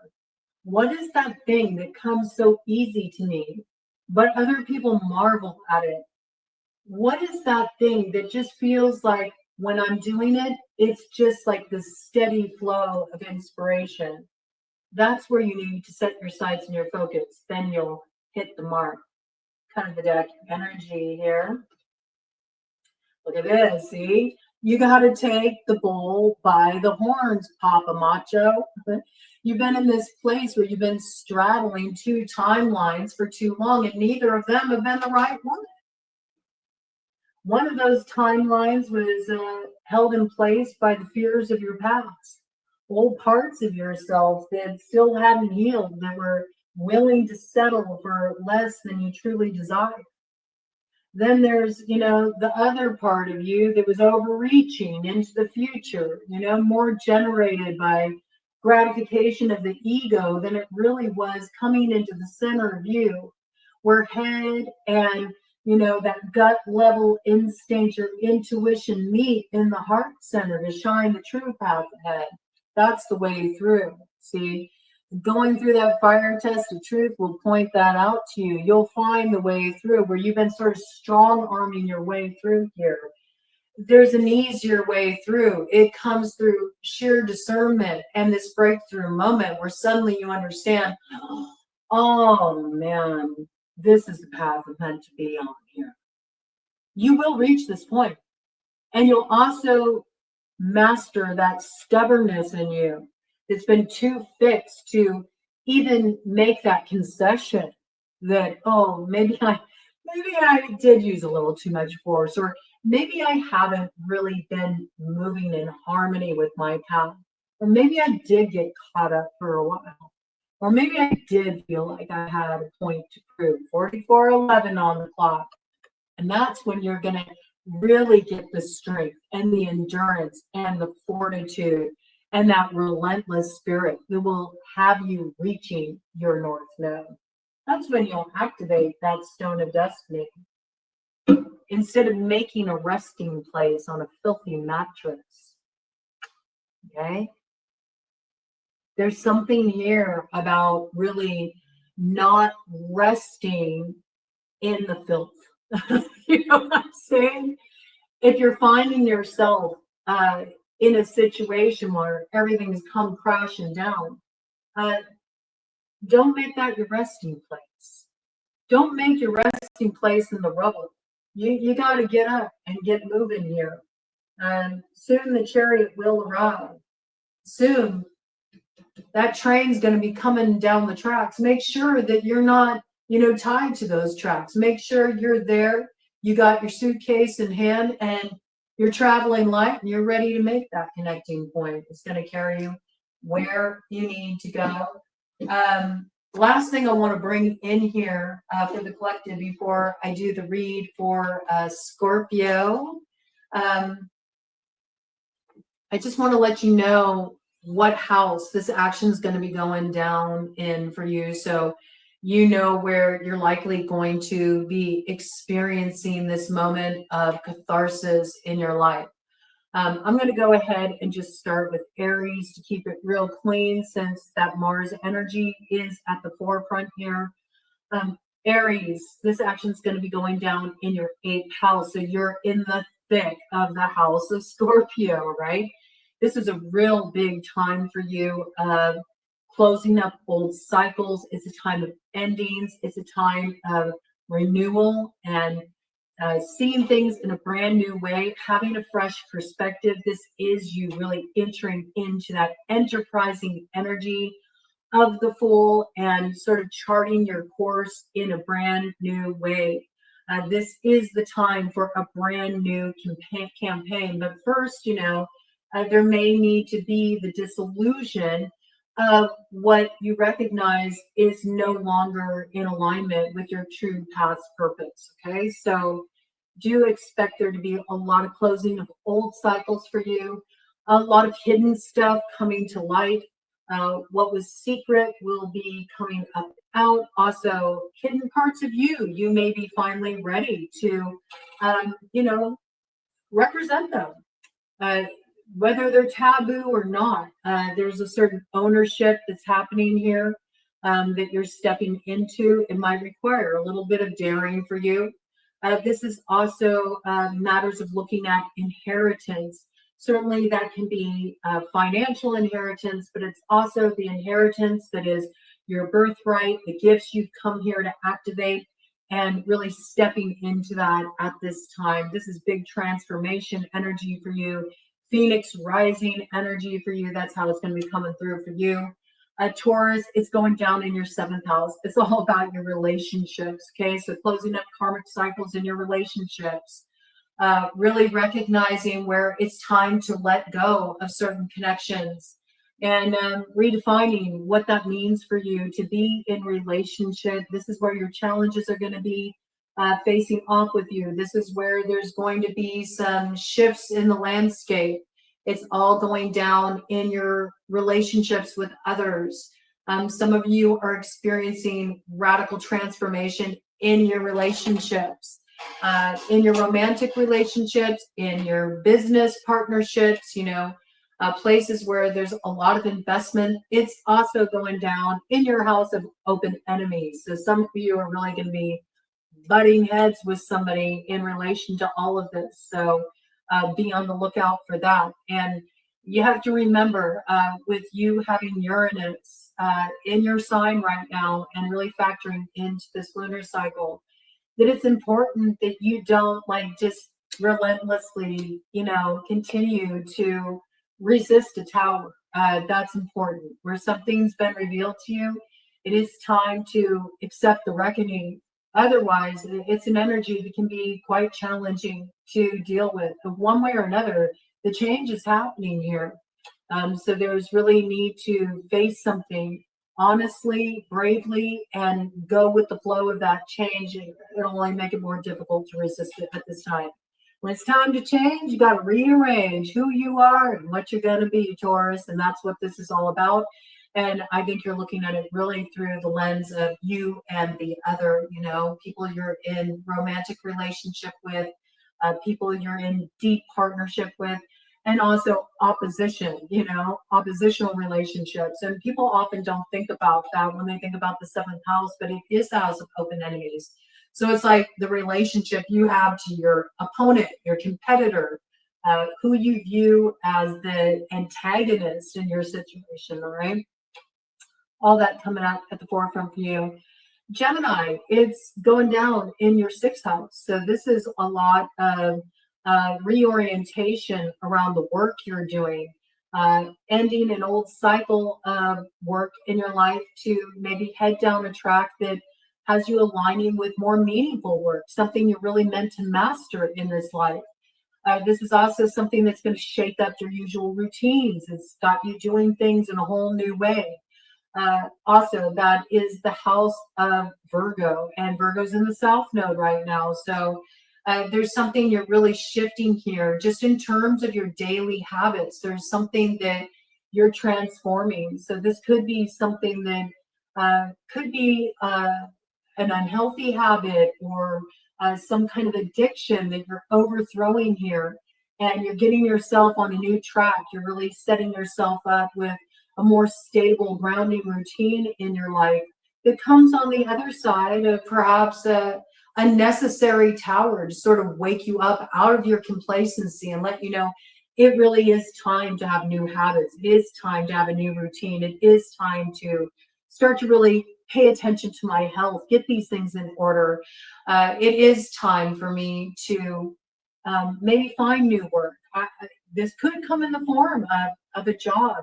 What is that thing that comes so easy to me, but other people marvel at it? What is that thing that just feels like when I'm doing it, it's just like this steady flow of inspiration? That's where you need to set your sights and your focus. Then you'll hit the mark. Kind of the deck energy here. Look at this, see? You got to take the bull by the horns, Papa Macho. You've been in this place where you've been straddling two timelines for too long, and neither of them have been the right one. One of those timelines was held in place by the fears of your past, old parts of yourself that still hadn't healed, that were willing to settle for less than you truly desire. Then there's, you know, the other part of you that was overreaching into the future, you know, more generated by gratification of the ego than it really was coming into the center of you, where head and, you know, that gut level instinct, your intuition meet in the heart center to shine the true path ahead. That's the way through. See, going through that fire test of truth will point that out to you. You'll find the way through where you've been sort of strong arming your way through here. There's an easier way through. It comes through sheer discernment and this breakthrough moment where suddenly you understand, oh man, this is the path I'm meant to be on here. You will reach this point, and you'll also master that stubbornness in you that's been too fixed to even make that concession that, oh, maybe I did use a little too much force, or maybe I haven't really been moving in harmony with my path, or maybe I did get caught up for a while, or maybe I did feel like I had a point to prove. 44:11 on the clock. And that's when you're going to really get the strength and the endurance and the fortitude and that relentless spirit that will have you reaching your North Node. That's when you'll activate that stone of destiny instead of making a resting place on a filthy mattress. Okay? There's something here about really not resting in the filth. You know what I'm saying? If you're finding yourself in a situation where everything's come crashing down, don't make that your resting place. Don't make your resting place in the rubble. You got to get up and get moving here. And soon the chariot will arrive. Soon that train's going to be coming down the tracks. Make sure that you're not, tied to those tracks. Make sure you're there. You got your suitcase in hand and you're traveling light and you're ready to make that connecting point. It's going to carry you where you need to go. Last thing I want to bring in here for the collective before I do the read for Scorpio. I just want to let you know what house this action is going to be going down in for you. So you know where you're likely going to be experiencing this moment of catharsis in your life. I'm going to go ahead and just start with Aries to keep it real clean since that Mars energy is at the forefront here. Aries, this action is going to be going down in your 8th house. So you're in the thick of the house of Scorpio, right? This is a real big time for you. Closing up old cycles. It's a time of endings. It's a time of renewal and seeing things in a brand new way, having a fresh perspective. This is you really entering into that enterprising energy of the Fool and sort of charting your course in a brand new way. This is the time for a brand new campaign. But first, there may need to be the disillusion of what you recognize is no longer in alignment with your true path's purpose. Okay, so do expect there to be a lot of closing of old cycles for you, a lot of hidden stuff coming to light. What was secret will be coming up out. Also, hidden parts of you may be finally ready to, represent them. Whether they're taboo or not, there's a certain ownership that's happening here that you're stepping into. It might require a little bit of daring for you. This is also matters of looking at inheritance. Certainly that can be financial inheritance, but it's also the inheritance that is your birthright, the gifts you've come here to activate, and really stepping into that at this time. This is big transformation energy for you. Phoenix rising energy for you. That's how it's going to be coming through for you. Taurus, it's going down in your 7th house. It's all about your relationships. Okay, so closing up karmic cycles in your relationships. Really recognizing where it's time to let go of certain connections and redefining what that means for you to be in relationship. This is where your challenges are going to be facing off with you. This is where there's going to be some shifts in the landscape. It's all going down in your relationships with others. Some of you are experiencing radical transformation in your relationships, in your romantic relationships, in your business partnerships, places where there's a lot of investment. It's also going down in your house of open enemies. So some of you are really going to be butting heads with somebody in relation to all of this. So be on the lookout for that. And you have to remember with you having Uranus in your sign right now and really factoring into this lunar cycle, that it's important that you don't just relentlessly, continue to resist a tower. That's important. Where something's been revealed to you, it is time to accept the reckoning. Otherwise, it's an energy that can be quite challenging to deal with. One way or another, the change is happening here. So there's really need to face something honestly, bravely, and go with the flow of that change. It'll only make it more difficult to resist it at this time. When it's time to change, you got to rearrange who you are and what you're going to be, Taurus. And that's what this is all about. And I think you're looking at it really through the lens of you and the other, people you're in romantic relationship with, people you're in deep partnership with, and also opposition, oppositional relationships. And people often don't think about that when they think about the 7th house, but it is the house of open enemies. So it's like the relationship you have to your opponent, your competitor, who you view as the antagonist in your situation, all right? All that coming up at the forefront for you. Gemini, it's going down in your sixth house. So this is a lot of reorientation around the work you're doing, ending an old cycle of work in your life to maybe head down a track that has you aligning with more meaningful work, something you're really meant to master in this life. This is also something that's going to shake up your usual routines. It's got you doing things in a whole new way. Also, that is the house of Virgo, and Virgo's in the South Node right now. So there's something you're really shifting here, just in terms of your daily habits. There's something that you're transforming. So this could be something that could be an unhealthy habit or some kind of addiction that you're overthrowing here, and you're getting yourself on a new track. You're really setting yourself up with a more stable grounding routine in your life that comes on the other side of perhaps a necessary tower to sort of wake you up out of your complacency and let you know it really is time to have new habits. It is time to have a new routine. It is time to start to really pay attention to my health, get these things in order. It is time for me to maybe find new work. This could come in the form of a job,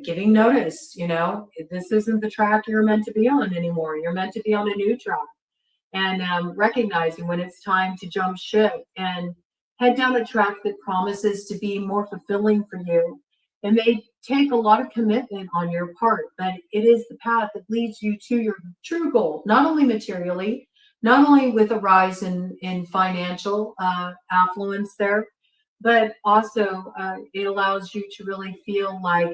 giving notice, this isn't the track you're meant to be on anymore. You're meant to be on a new track, and recognizing when it's time to jump ship and head down a track that promises to be more fulfilling for you. It may take a lot of commitment on your part, but it is the path that leads you to your true goal, not only materially, not only with a rise in financial affluence there, but also it allows you to really feel like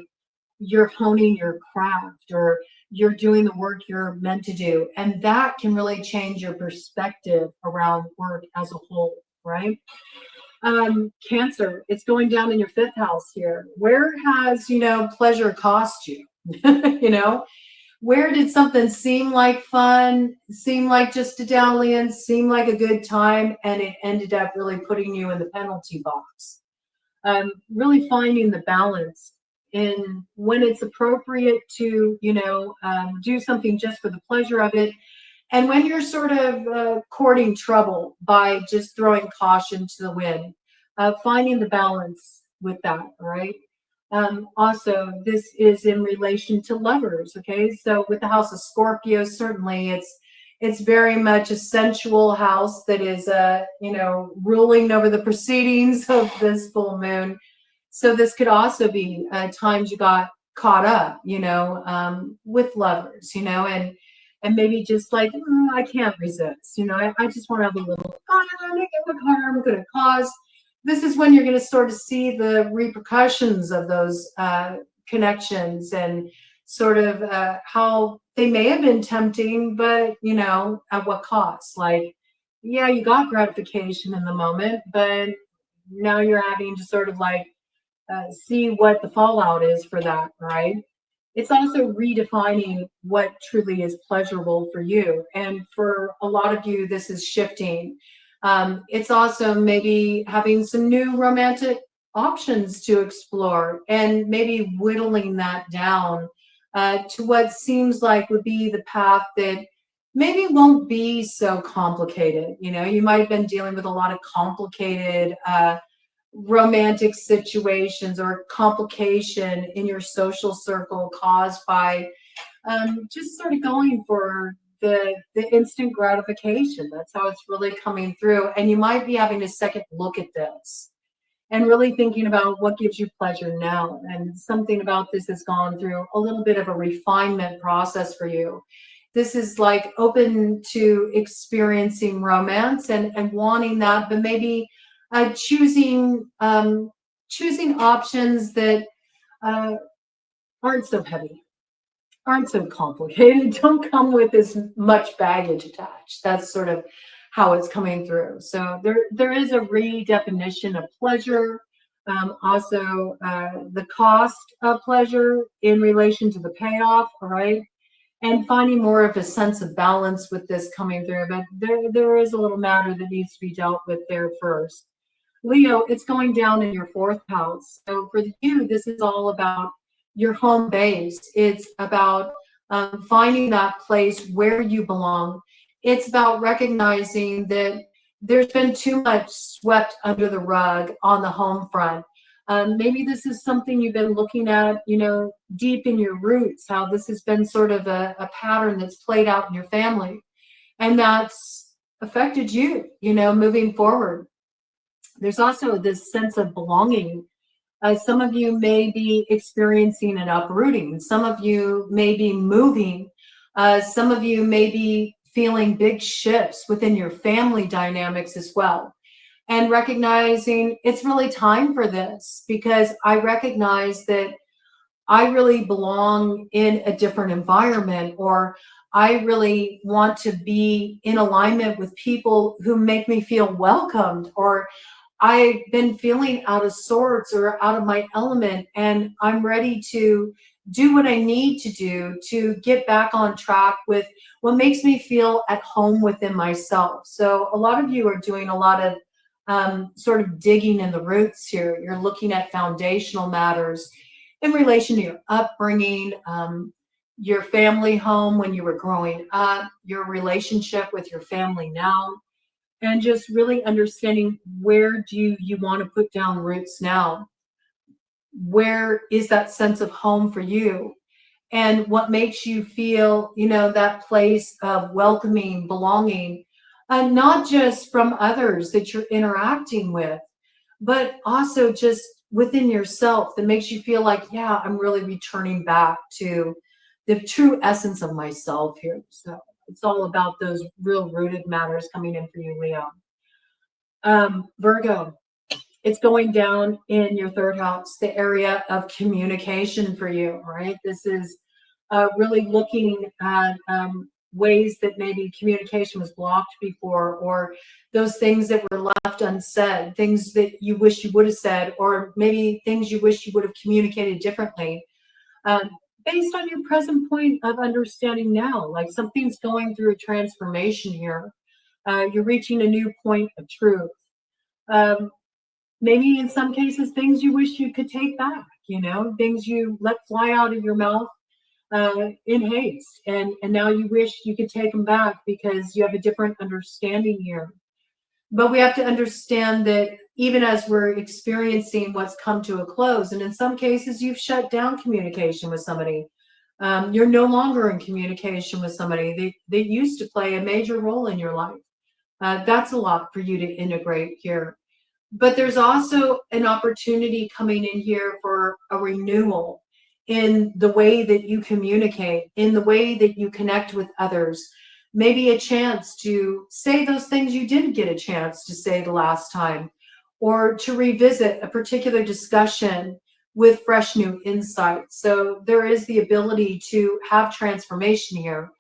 you're honing your craft, or you're doing the work you're meant to do. And that can really change your perspective around work as a whole, right? Cancer, it's going down in your fifth house here. Where has, pleasure cost you? Where did something seem like fun, seem like just a dalliance, seem like a good time, and it ended up really putting you in the penalty box? Really finding the balance in when it's appropriate to, do something just for the pleasure of it, and when you're sort of courting trouble by just throwing caution to the wind, finding the balance with that, right? Also, this is in relation to lovers, okay? So with the house of Scorpio, certainly it's very much a sensual house that is, ruling over the proceedings of this full moon. So this could also be times you got caught up, with lovers, and maybe just like, I can't resist, I just want to have a little fun, I get what harm could it cause. This is when you're going to sort of see the repercussions of those connections, and sort of how they may have been tempting, but, at what cost? Like, yeah, you got gratification in the moment, but now you're having to sort of like see what the fallout is for that, right? It's also redefining what truly is pleasurable for you. And for a lot of you, this is shifting. It's also maybe having some new romantic options to explore, and maybe whittling that down to what seems like would be the path that maybe won't be so complicated. You might have been dealing with a lot of complicated romantic situations or complication in your social circle caused by just sort of going for the instant gratification. That's how it's really coming through. And you might be having a second look at this and really thinking about what gives you pleasure now. And something about this has gone through a little bit of a refinement process for you. This is like open to experiencing romance and wanting that, but maybe choosing options that aren't so heavy, aren't so complicated, don't come with as much baggage attached. That's sort of how it's coming through. So there is a redefinition of pleasure. Also, the cost of pleasure in relation to the payoff, all right? And finding more of a sense of balance with this coming through. But there is a little matter that needs to be dealt with there first. Leo, it's going down in your fourth house. So for you, this is all about your home base. It's about finding that place where you belong. It's about recognizing that there's been too much swept under the rug on the home front. Maybe this is something you've been looking at, deep in your roots, how this has been sort of a pattern that's played out in your family. And that's affected you, moving forward. There's also this sense of belonging. Some of you may be experiencing an uprooting. Some of you may be moving. Some of you may be feeling big shifts within your family dynamics as well. And recognizing it's really time for this, because I recognize that I really belong in a different environment, or I really want to be in alignment with people who make me feel welcomed, or I've been feeling out of sorts or out of my element, and I'm ready to do what I need to do to get back on track with what makes me feel at home within myself. So a lot of you are doing a lot of sort of digging in the roots here. You're looking at foundational matters in relation to your upbringing, your family home when you were growing up, your relationship with your family now, and just really understanding, where do you want to put down roots now? Where is that sense of home for you? And what makes you feel, that place of welcoming, belonging, not just from others that you're interacting with, but also just within yourself, that makes you feel like, yeah, I'm really returning back to the true essence of myself here. So it's all about those real rooted matters coming in for you, Leo. Virgo, it's going down in your third house, the area of communication for you, right? This is really looking at ways that maybe communication was blocked before, or those things that were left unsaid, things that you wish you would have said, or maybe things you wish you would have communicated differently. Based on your present point of understanding now, like something's going through a transformation here. You're reaching a new point of truth. Maybe in some cases, things you wish you could take back, things you let fly out of your mouth in haste. And now you wish you could take them back because you have a different understanding here. But we have to understand that even as we're experiencing what's come to a close, and in some cases you've shut down communication with somebody, you're no longer in communication with somebody that used to play a major role in your life. That's a lot for you to integrate here. But there's also an opportunity coming in here for a renewal in the way that you communicate, in the way that you connect with others. Maybe a chance to say those things you didn't get a chance to say the last time, or to revisit a particular discussion with fresh new insight. So there is the ability to have transformation here.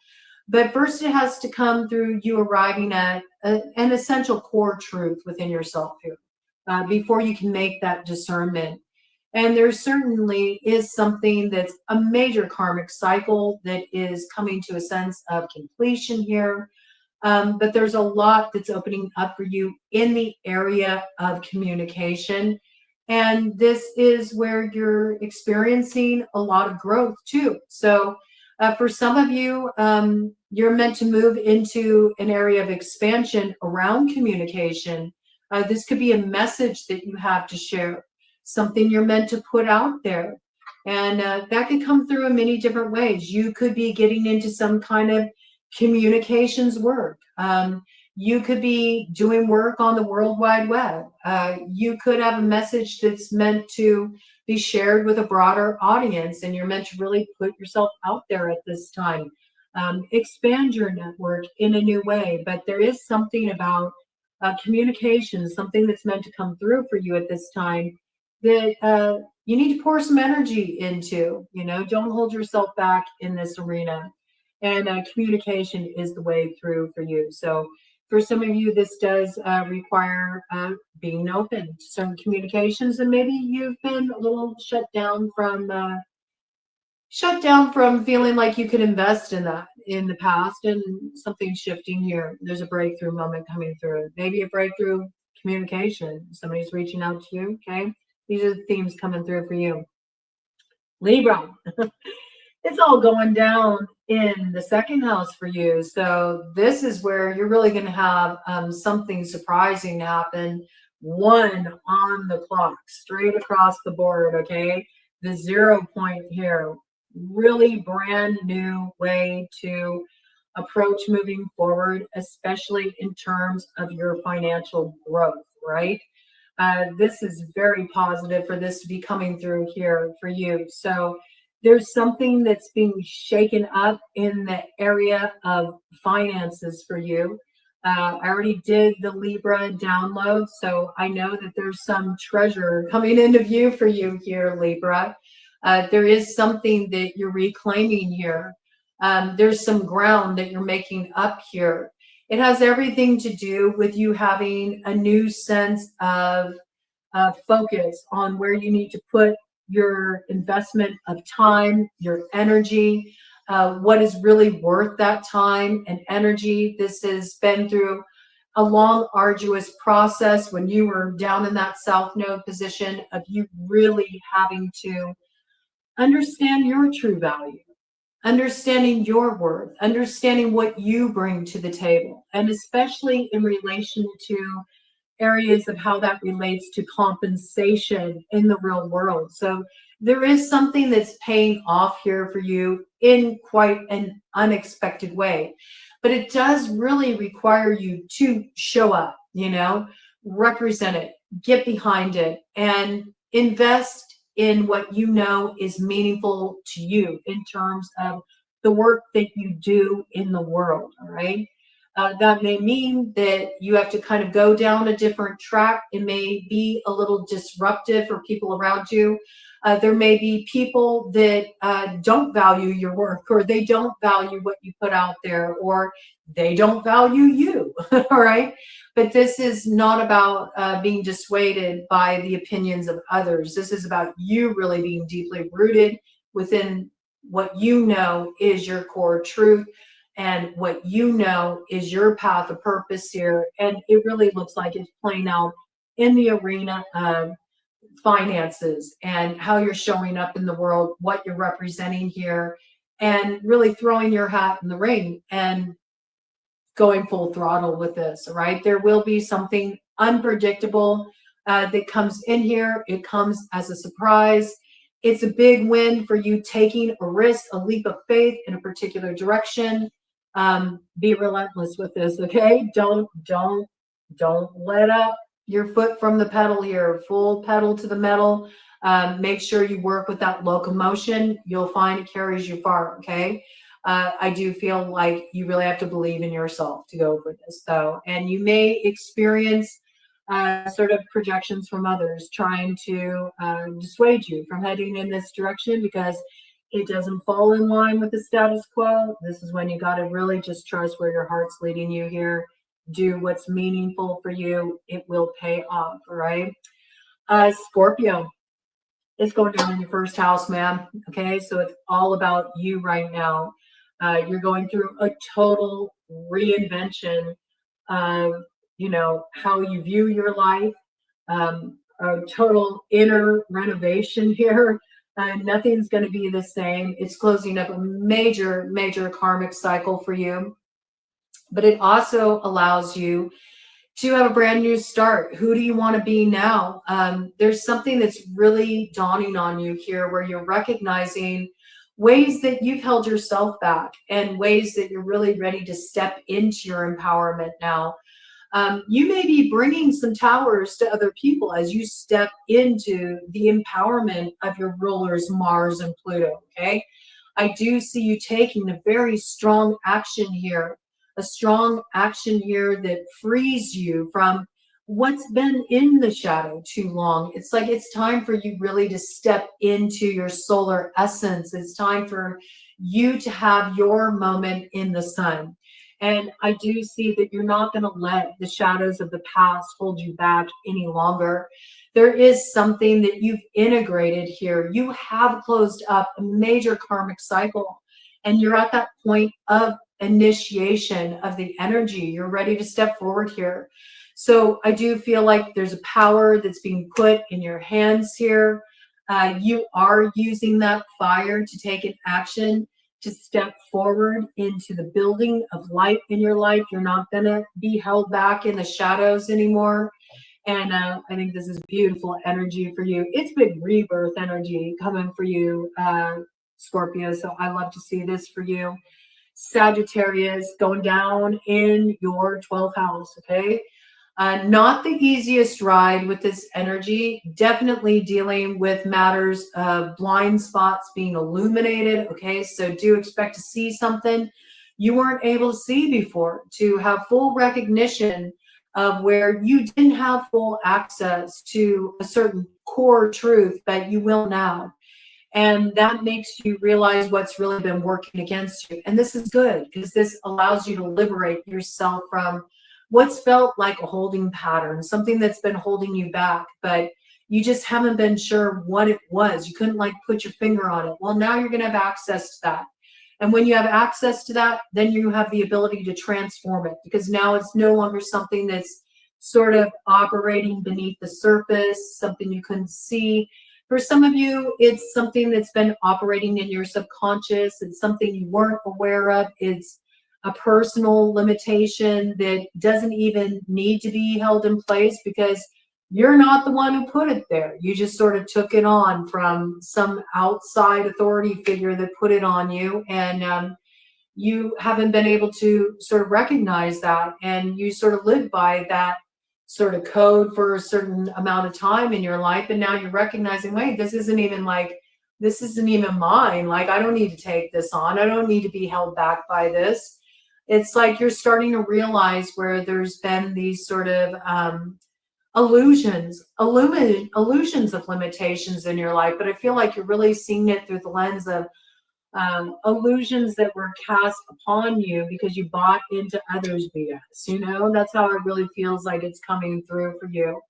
But first, it has to come through you arriving at an essential core truth within yourself here, before you can make that discernment. And there certainly is something that's a major karmic cycle that is coming to a sense of completion here. But there's a lot that's opening up for you in the area of communication. And this is where you're experiencing a lot of growth too. So for some of you, you're meant to move into an area of expansion around communication. This could be a message that you have to share, something you're meant to put out there. And that could come through in many different ways. You could be getting into some kind of communications work. You could be doing work on the World Wide Web. You could have a message that's meant to be shared with a broader audience, and you're meant to really put yourself out there at this time. Expand your network in a new way. But there is something about communication, something that's meant to come through for you at this time, that you need to pour some energy into. Don't hold yourself back in this arena. And communication is the way through for you. So for some of you, this does require being open to certain communications, and maybe you've been a little shut down from feeling like you could invest in that in the past, and something's shifting here. There's a breakthrough moment coming through. Maybe a breakthrough communication. Somebody's reaching out to you, okay? These are the themes coming through for you. Libra. It's all going down in the second house for you. So this is where you're really going to have something surprising happen. 1 on the clock, straight across the board, okay? The 0 point here, really brand new way to approach moving forward, especially in terms of your financial growth, right? This is very positive for this to be coming through here for you. So there's something that's being shaken up in the area of finances for you. I already did the Libra download, so I know that there's some treasure coming into view for you here, Libra. There is something that you're reclaiming here. There's some ground that you're making up here. It has everything to do with you having a new sense of focus on where you need to put your investment of time, your energy, what is really worth that time and energy. This has been through a long, arduous process when you were down in that South Node position of you really having to understand your true value, understanding your worth, understanding what you bring to the table, and especially in relation to areas of how that relates to compensation in the real world. So there is something that's paying off here for you in quite an unexpected way. But it does really require you to show up, represent it, get behind it, and invest in what you know is meaningful to you in terms of the work that you do in the world, all right? That may mean that you have to kind of go down a different track. It may be a little disruptive for people around you. There may be people that don't value your work, or they don't value what you put out there, or they don't value you, all right? But this is not about being dissuaded by the opinions of others. This is about you really being deeply rooted within what you know is your core truth and what you know is your path of purpose here. And it really looks like it's playing out in the arena of finances and how you're showing up in the world, what you're representing here, and really throwing your hat in the ring and going full throttle with this, right? There will be something unpredictable that comes in here. It comes as a surprise. It's a big win for you taking a risk, a leap of faith in a particular direction. Be relentless with this, okay? Don't let up your foot from the pedal here. Full pedal to the metal. Make sure you work with that locomotion. You'll find it carries you far, okay? I do feel like you really have to believe in yourself to go for this, though. And you may experience sort of projections from others trying to dissuade you from heading in this direction because it doesn't fall in line with the status quo. This is when you got to really just trust where your heart's leading you here. Do what's meaningful for you. It will pay off, all right? Scorpio, it's going down in your first house, man. Okay, so it's all about you right now. You're going through a total reinvention of, how you view your life, a total inner renovation here. Nothing's going to be the same. It's closing up a major, major karmic cycle for you. But it also allows you to have a brand new start. Who do you want to be now? There's something that's really dawning on you here where you're recognizing ways that you've held yourself back and ways that you're really ready to step into your empowerment now. You may be bringing some towers to other people as you step into the empowerment of your rulers, Mars and Pluto, okay? I do see you taking a very strong action here, a strong action here that frees you from what's been in the shadow too long. It's like it's time for you really to step into your solar essence. It's time for you to have your moment in the sun. And I do see that you're not going to let the shadows of the past hold you back any longer. There is something that you've integrated here. You have closed up a major karmic cycle, and you're at that point of initiation of the energy. You're ready to step forward here. So I do feel like there's a power that's being put in your hands here. You are using that fire to take an action, to step forward into the building of light in your life. You're not going to be held back in the shadows anymore. And I think this is beautiful energy for you. It's big rebirth energy coming for you, Scorpio. So I love to see this for you. Sagittarius going down in your 12th house, okay? Not the easiest ride with this energy. Definitely dealing with matters of blind spots being illuminated, okay? So do expect to see something you weren't able to see before, to have full recognition of where you didn't have full access to a certain core truth, but you will now. And that makes you realize what's really been working against you. And this is good because this allows you to liberate yourself from what's felt like a holding pattern, something that's been holding you back, but you just haven't been sure what it was. You couldn't like put your finger on it. Well, now you're going to have access to that. And when you have access to that, then you have the ability to transform it, because now it's no longer something that's sort of operating beneath the surface, something you couldn't see. For some of you, it's something that's been operating in your subconscious. It's something you weren't aware of. It's a personal limitation that doesn't even need to be held in place because you're not the one who put it there. You just sort of took it on from some outside authority figure that put it on you. And you haven't been able to sort of recognize that. And you sort of live by that sort of code for a certain amount of time in your life. And now you're recognizing, wait, this isn't even mine. Like, I don't need to take this on. I don't need to be held back by this. It's like you're starting to realize where there's been these sort of illusions of limitations in your life. But I feel like you're really seeing it through the lens of illusions that were cast upon you because you bought into others' BS. You know, that's how it really feels like it's coming through for you.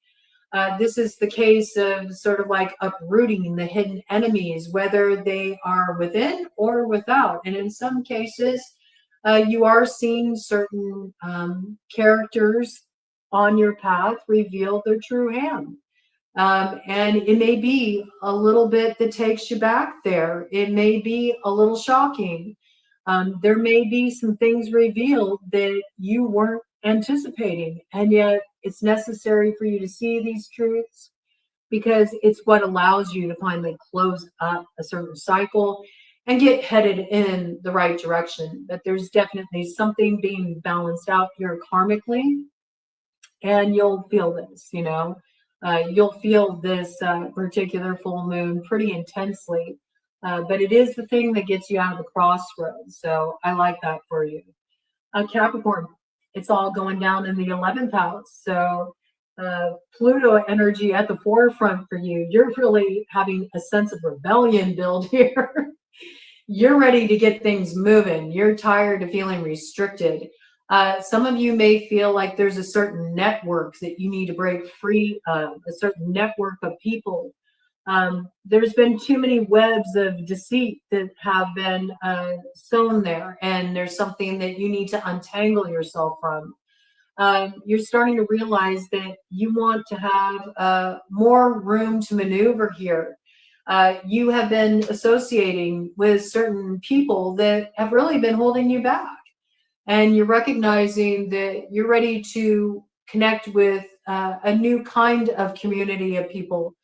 This is the case of sort of like uprooting the hidden enemies, whether they are within or without. And in some cases, you are seeing certain characters on your path reveal their true hand. And it may be a little bit that takes you back there. It may be a little shocking. There may be some things revealed that you weren't anticipating, and yet it's necessary for you to see these truths because it's what allows you to finally close up a certain cycle and get headed in the right direction. But there's definitely something being balanced out here karmically, and you'll feel this, you know. You'll feel this particular full moon pretty intensely, but it is the thing that gets you out of the crossroads. So I like that for you. Capricorn, it's all going down in the 11th house. So Pluto energy at the forefront for you. You're really having a sense of rebellion build here. You're ready to get things moving. You're tired of feeling restricted. Some of you may feel like there's a certain network that you need to break free of, a certain network of people. There's been too many webs of deceit that have been sewn there, and there's something that you need to untangle yourself from. You're starting to realize that you want to have more room to maneuver here. You have been associating with certain people that have really been holding you back. And you're recognizing that you're ready to connect with a new kind of community of people,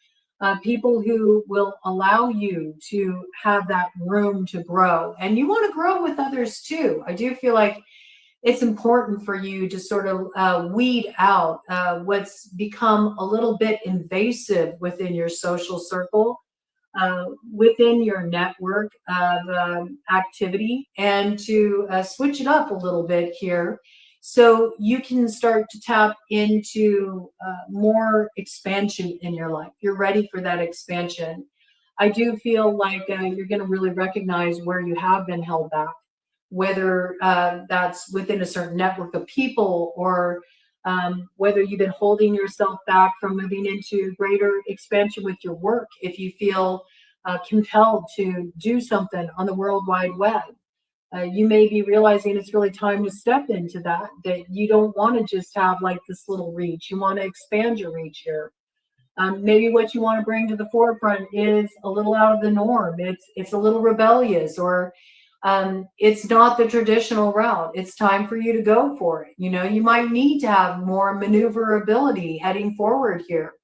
people who will allow you to have that room to grow. And you want to grow with others too. I do feel like it's important for you to sort of weed out what's become a little bit invasive within your social circle, within your network of activity, and to switch it up a little bit here so you can start to tap into more expansion in your life. You're ready for that expansion. I do feel like you're going to really recognize where you have been held back, whether that's within a certain network of people or whether you've been holding yourself back from moving into greater expansion with your work. If you feel compelled to do something on the World Wide Web, You may be realizing it's really time to step into that you don't want to just have like this little reach. You want to expand your reach here. Maybe what you want to bring to the forefront is a little out of the norm. It's a little rebellious, or it's not the traditional route. It's time for you to go for it. You know, you might need to have more maneuverability heading forward here.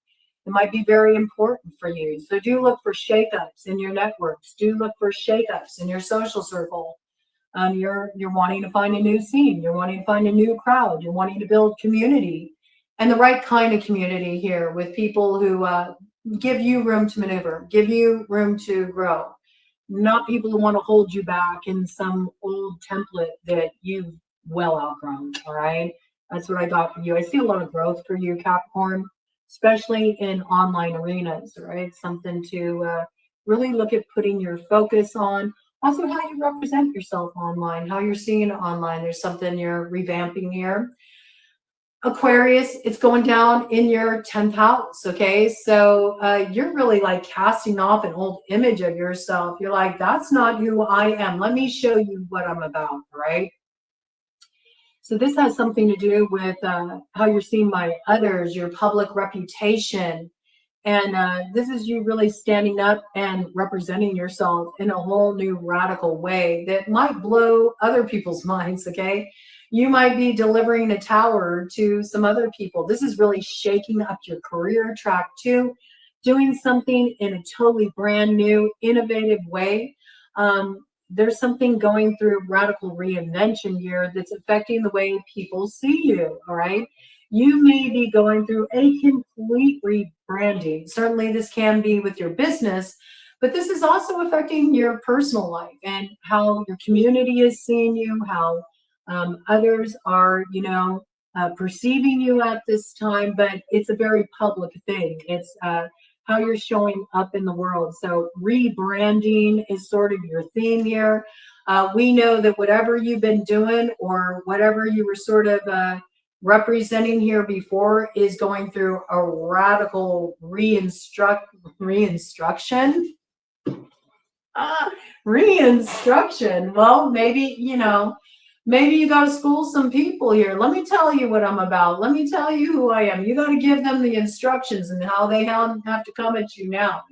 It might be very important for you. So do look for shakeups in your networks. Do look for shakeups in your social circle. You're wanting to find a new scene. You're wanting to find a new crowd. You're wanting to build community, and the right kind of community here with people who give you room to maneuver, give you room to grow, not people who want to hold you back in some old template that you've well outgrown. All right. That's what I got for you. I see a lot of growth for you, Capricorn, especially in online arenas. All right. Something to really look at putting your focus on. Also, how you represent yourself online, how you're seeing it online. There's something you're revamping here. Aquarius, it's going down in your 10th house. Okay. So you're really like casting off an old image of yourself. You're like, that's not who I am. Let me show you what I'm about. Right. So this has something to do with how you're seen by others, your public reputation. And this is you really standing up and representing yourself in a whole new radical way that might blow other people's minds, okay? You might be delivering a tower to some other people. This is really shaking up your career track too, doing something in a totally brand new, innovative way. There's something going through radical reinvention here that's affecting the way people see you, all right? You may be going through a complete rebranding. Certainly, this can be with your business, but this is also affecting your personal life and how your community is seeing you, how others are, perceiving you at this time. But it's a very public thing. It's how you're showing up in the world. So rebranding is sort of your theme here. We know that whatever you've been doing or whatever you were sort of representing here before is going through a radical reinstruction. Reinstruction. Well, maybe you got to school some people here. Let me tell you what I'm about. Let me tell you who I am. You got to give them the instructions and how they have to come at you now.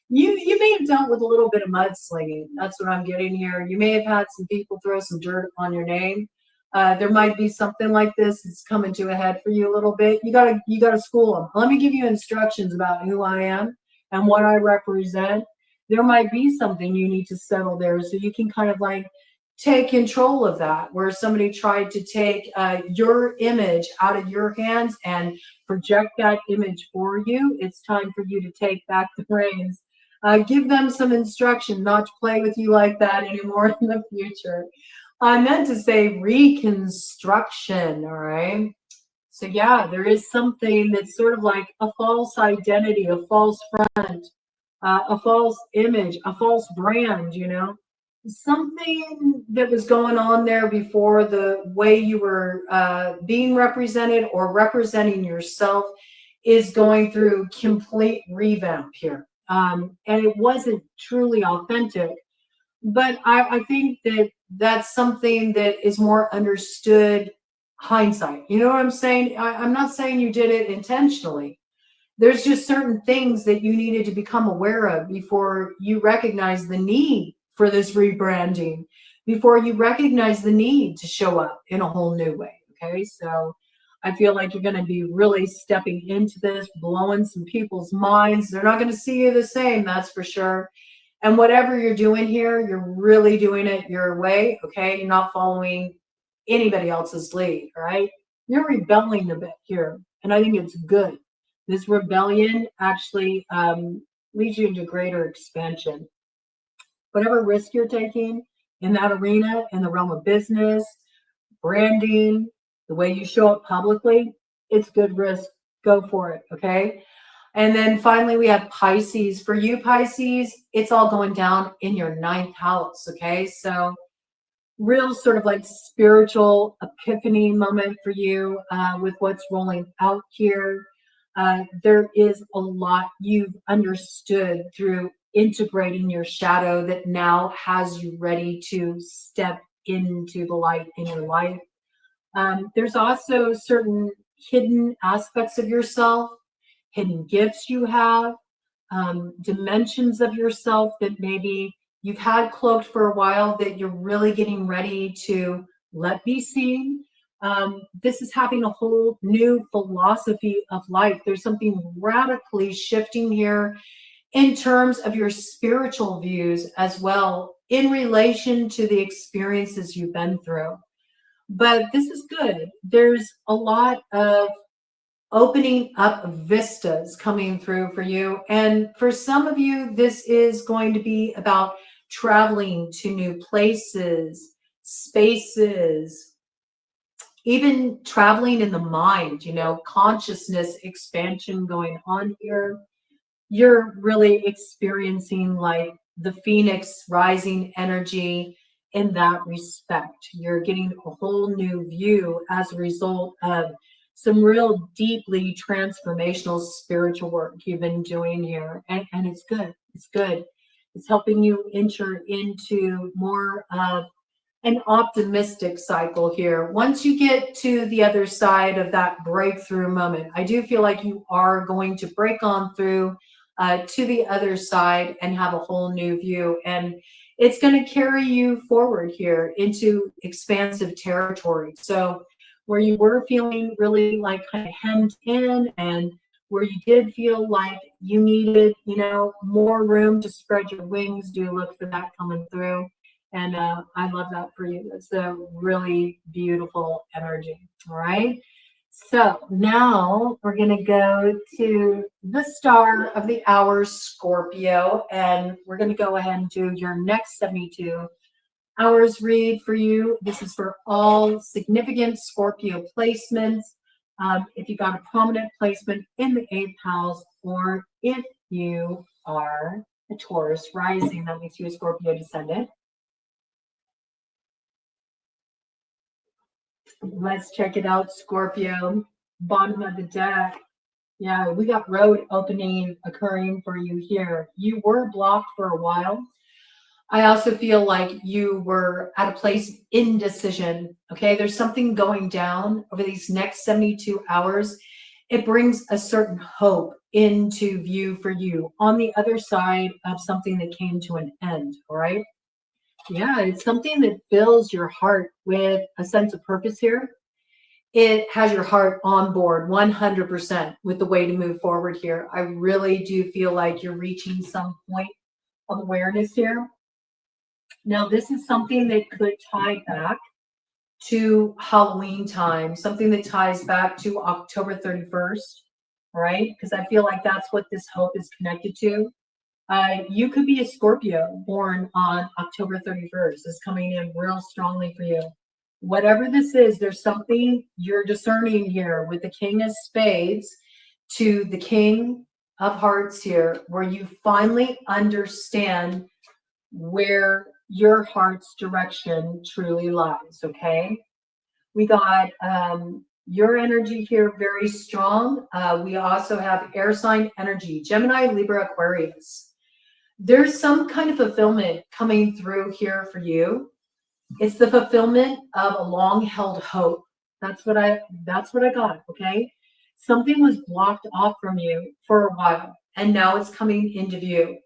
You may have dealt with a little bit of mudslinging. That's what I'm getting here. You may have had some people throw some dirt on your name. There might be something like this that's coming to a head for you a little bit. You gotta school them. Let me give you instructions about who I am and what I represent. There might be something you need to settle there, so you can kind of like take control of that. Where somebody tried to take your image out of your hands and project that image for you, it's time for you to take back the reins. Give them some instruction not to play with you like that anymore in the future. I meant to say reconstruction, all right? So yeah, there is something that's sort of like a false identity, a false front, a false image, a false brand, Something that was going on there before, the way you were being represented or representing yourself is going through complete revamp here. And it wasn't truly authentic. But I think that that's something that is more understood hindsight. You know what I'm saying? I'm not saying you did it intentionally. There's just certain things that you needed to become aware of before you recognize the need for this rebranding, before you recognize the need to show up in a whole new way. Okay. So I feel like you're going to be really stepping into this, blowing some people's minds. They're not going to see you the same, that's for sure. And whatever you're doing here, you're really doing it your way, okay? You're not following anybody else's lead, all right? You're rebelling a bit here, and I think it's good. This rebellion actually leads you into greater expansion. Whatever risk you're taking in that arena, in the realm of business, branding, the way you show up publicly, it's good risk. Go for it, okay? And then finally, we have Pisces. For you, Pisces, it's all going down in your 9th house, okay? So real sort of like spiritual epiphany moment for you with what's rolling out here. There is a lot you've understood through integrating your shadow that now has you ready to step into the light in your life. There's also certain hidden aspects of yourself, hidden gifts you have, dimensions of yourself that maybe you've had cloaked for a while that you're really getting ready to let be seen. This is having a whole new philosophy of life. There's something radically shifting here in terms of your spiritual views as well in relation to the experiences you've been through. But this is good. There's a lot of opening up vistas coming through for you. And for some of you, this is going to be about traveling to new places, spaces, even traveling in the mind, consciousness expansion going on here. You're really experiencing like the phoenix rising energy in that respect. You're getting a whole new view as a result of some real deeply transformational spiritual work you've been doing here. And it's good. It's good. It's helping you enter into more of an optimistic cycle here. Once you get to the other side of that breakthrough moment, I do feel like you are going to break on through to the other side and have a whole new view. And it's going to carry you forward here into expansive territory. So where you were feeling really like kind of hemmed in and where you did feel like you needed, more room to spread your wings, do look for that coming through. And I love that for you. It's a really beautiful energy. All right. So now we're going to go to the star of the hour, Scorpio, and we're going to go ahead and do your next 72 hours read for you. This is for all significant Scorpio placements. If you got a prominent placement in the 8th house, or if you are a Taurus rising, that makes you a Scorpio descendant. Let's check it out, Scorpio. Bottom of the deck. Yeah, we got road opening occurring for you here. You were blocked for a while. I also feel like you were at a place indecision. Okay, there's something going down over these next 72 hours. It brings a certain hope into view for you on the other side of something that came to an end. All right. Yeah, it's something that fills your heart with a sense of purpose here. It has your heart on board 100% with the way to move forward here. I really do feel like you're reaching some point of awareness here. Now, this is something that could tie back to Halloween time, something that ties back to October 31st, right? Because I feel like that's what this hope is connected to. You could be a Scorpio born on October 31st. This is coming in real strongly for you. Whatever this is, there's something you're discerning here with the King of Spades to the King of Hearts here, where you finally understand where your heart's direction truly lies, okay? We got your energy here very strong. We also have air sign energy, Gemini, Libra, Aquarius. There's some kind of fulfillment coming through here for you. It's the fulfillment of a long-held hope. That's what I got, okay? Something was blocked off from you for a while, and now it's coming into view.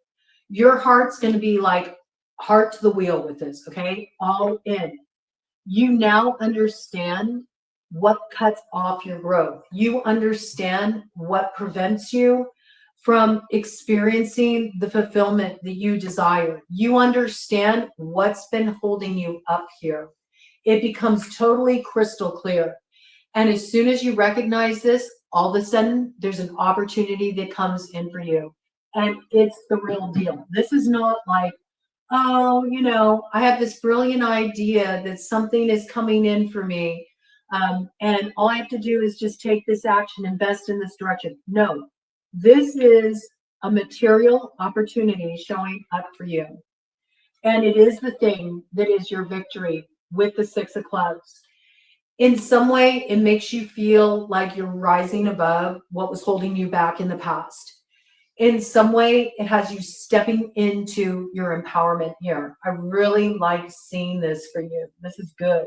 Your heart's going to be like heart to the wheel with this, okay? All in. You now understand what cuts off your growth. You understand what prevents you from experiencing the fulfillment that you desire. You understand what's been holding you up here. It becomes totally crystal clear. And as soon as you recognize this, all of a sudden, there's an opportunity that comes in for you. And it's the real deal. This is not like, oh, I have this brilliant idea that something is coming in for me. And all I have to do is just take this action, invest in this direction. No, this is a material opportunity showing up for you. And it is the thing that is your victory with the 6 of clubs. In some way, it makes you feel like you're rising above what was holding you back in the past. In some way, it has you stepping into your empowerment here. I really like seeing this for you. This is good.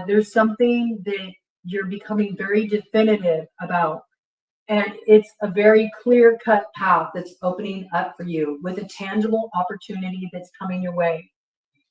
There's something that you're becoming very definitive about. And it's a very clear-cut path that's opening up for you with a tangible opportunity that's coming your way.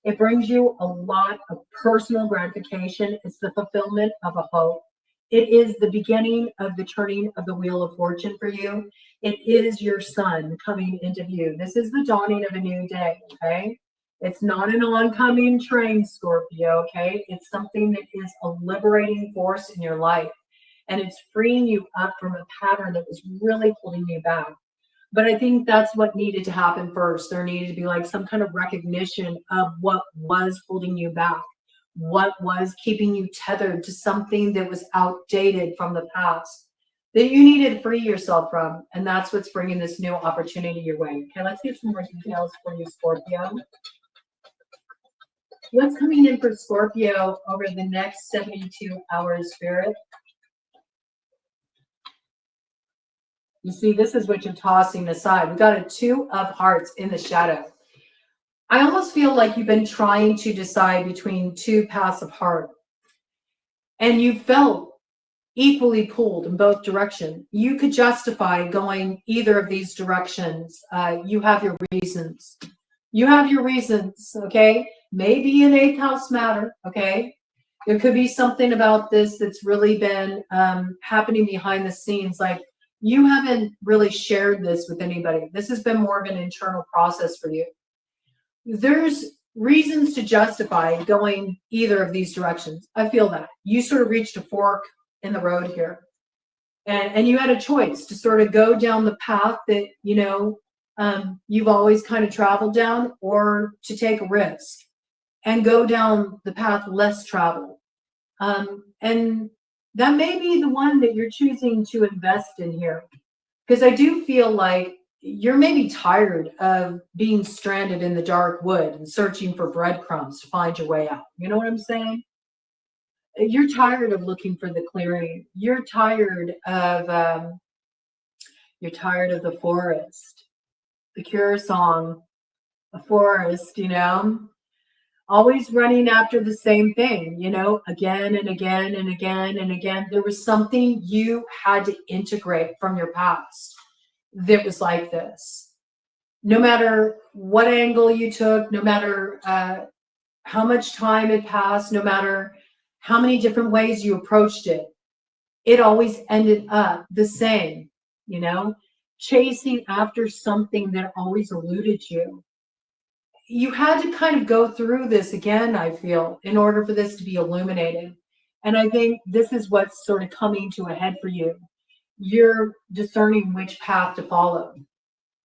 It brings you a lot of personal gratification. It's the fulfillment of a hope. It is the beginning of the turning of the wheel of fortune for you. It is your sun coming into view. This is the dawning of a new day, okay? It's not an oncoming train, Scorpio, okay? It's something that is a liberating force in your life. And it's freeing you up from a pattern that was really holding you back. But I think that's what needed to happen first. There needed to be like some kind of recognition of what was holding you back, what was keeping you tethered to something that was outdated from the past that you needed to free yourself from. And that's what's bringing this new opportunity your way. Okay, let's get some more details for you, Scorpio. What's coming in for Scorpio over the next 72 hours, Spirit? You see, this is what you're tossing aside. We got a 2 of hearts in the shadow. I almost feel like you've been trying to decide between 2 paths of heart. And you felt equally pulled in both directions. You could justify going either of these directions. You have your reasons. You have your reasons, okay? Maybe an 8th house matter, okay? There could be something about this that's really been happening behind the scenes. Like, you haven't really shared this with anybody. This has been more of an internal process for you. There's reasons to justify going either of these directions. I feel that. You sort of reached a fork in the road here. And you had a choice to sort of go down the path that, you know, you've always kind of traveled down, or to take a risk and go down the path less traveled. And that may be the one that you're choosing to invest in here. Because I do feel like you're maybe tired of being stranded in the dark wood and searching for breadcrumbs to find your way out. You know what I'm saying? You're tired of looking for the clearing. You're tired of the forest, the Cure song, a forest, you know? Always running after the same thing, you know, again and again and again and again. There was something you had to integrate from your past that was like this. No matter what angle you took, no matter how much time had passed, no matter how many different ways you approached it, it always ended up the same, you know, chasing after something that always eluded you. You had to kind of go through this again, I feel, in order for this to be illuminated. And I think this is what's sort of coming to a head for you. You're discerning which path to follow.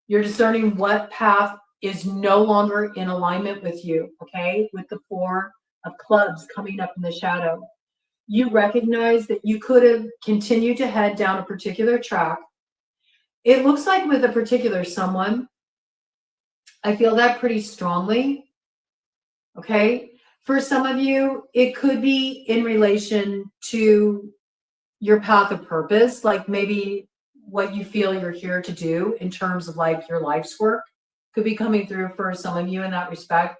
You're discerning what path is no longer in alignment with you, okay? With the 4 of clubs coming up in the shadow. You recognize that you could have continued to head down a particular track. It looks like with a particular someone, I feel that pretty strongly, okay? For some of you, it could be in relation to your path of purpose, like maybe what you feel you're here to do in terms of like your life's work could be coming through for some of you in that respect.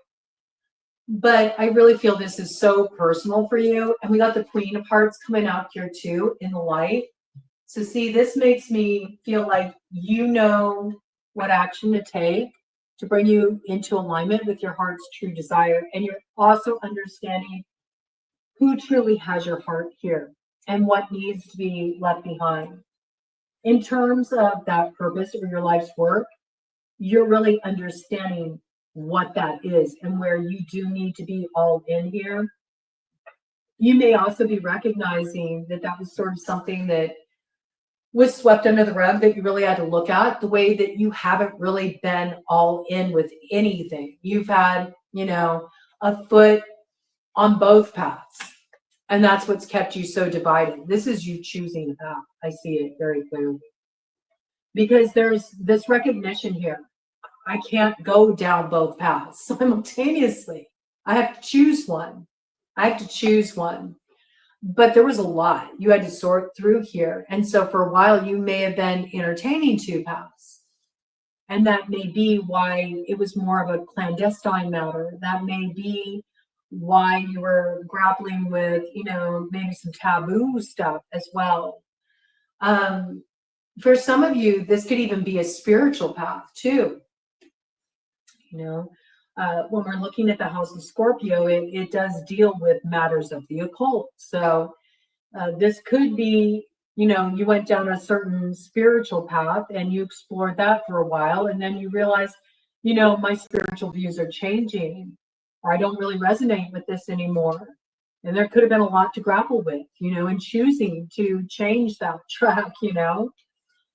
But I really feel this is so personal for you. And we got the Queen of Hearts coming out here too in the light. So see, this makes me feel like you know what action to take to bring you into alignment with your heart's true desire. And you're also understanding who truly has your heart here and what needs to be left behind. In terms of that purpose or your life's work, you're really understanding what that is and where you do need to be all in here. You may also be recognizing that that was sort of something that was swept under the rug that you really had to look at, the way that you haven't really been all in with anything. You've had, you know, a foot on both paths. And that's what's kept you so divided. This is you choosing a path. I see it very clearly. Because there's this recognition here. I can't go down both paths simultaneously. I have to choose one. I have to choose one. but there was a lot you had to sort through here. And so for a while, you may have been entertaining two paths. And that may be why it was more of a clandestine matter. That may be why you were grappling with, maybe some taboo stuff as well. For some of you, this could even be a spiritual path too. When we're looking at the house of Scorpio, it does deal with matters of the occult. So this could be, you went down a certain spiritual path and you explored that for a while, and then you realize, my spiritual views are changing, or I don't really resonate with this anymore. And there could have been a lot to grapple with, in choosing to change that track,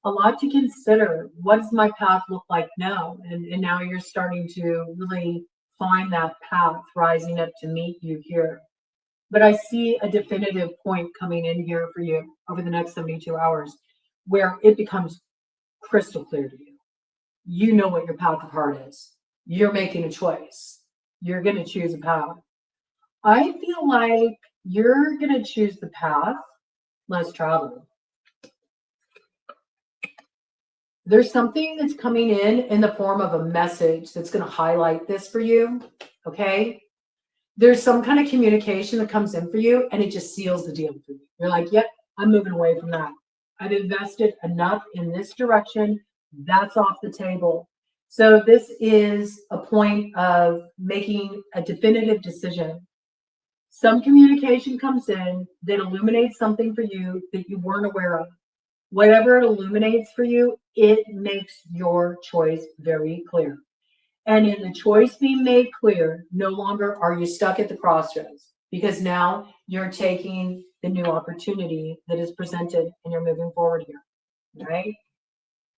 a lot to consider. What does my path look like now? And now you're starting to really find that path rising up to meet you here. But I see a definitive point coming in here for you over the next 72 hours where it becomes crystal clear to you. You know what your path of heart is. You're making a choice. You're going to choose a path. I feel like you're going to choose the path less traveled. There's something that's coming in the form of a message that's going to highlight this for you, okay? There's some kind of communication that comes in for you, and it just seals the deal for you. You're like, yep, I'm moving away from that. I've invested enough in this direction. That's off the table. So this is a point of making a definitive decision. Some communication comes in that illuminates something for you that you weren't aware of. Whatever it illuminates for you, it makes your choice very clear. And in the choice being made clear, no longer are you stuck at the crossroads, because now you're taking the new opportunity that is presented and you're moving forward here, right?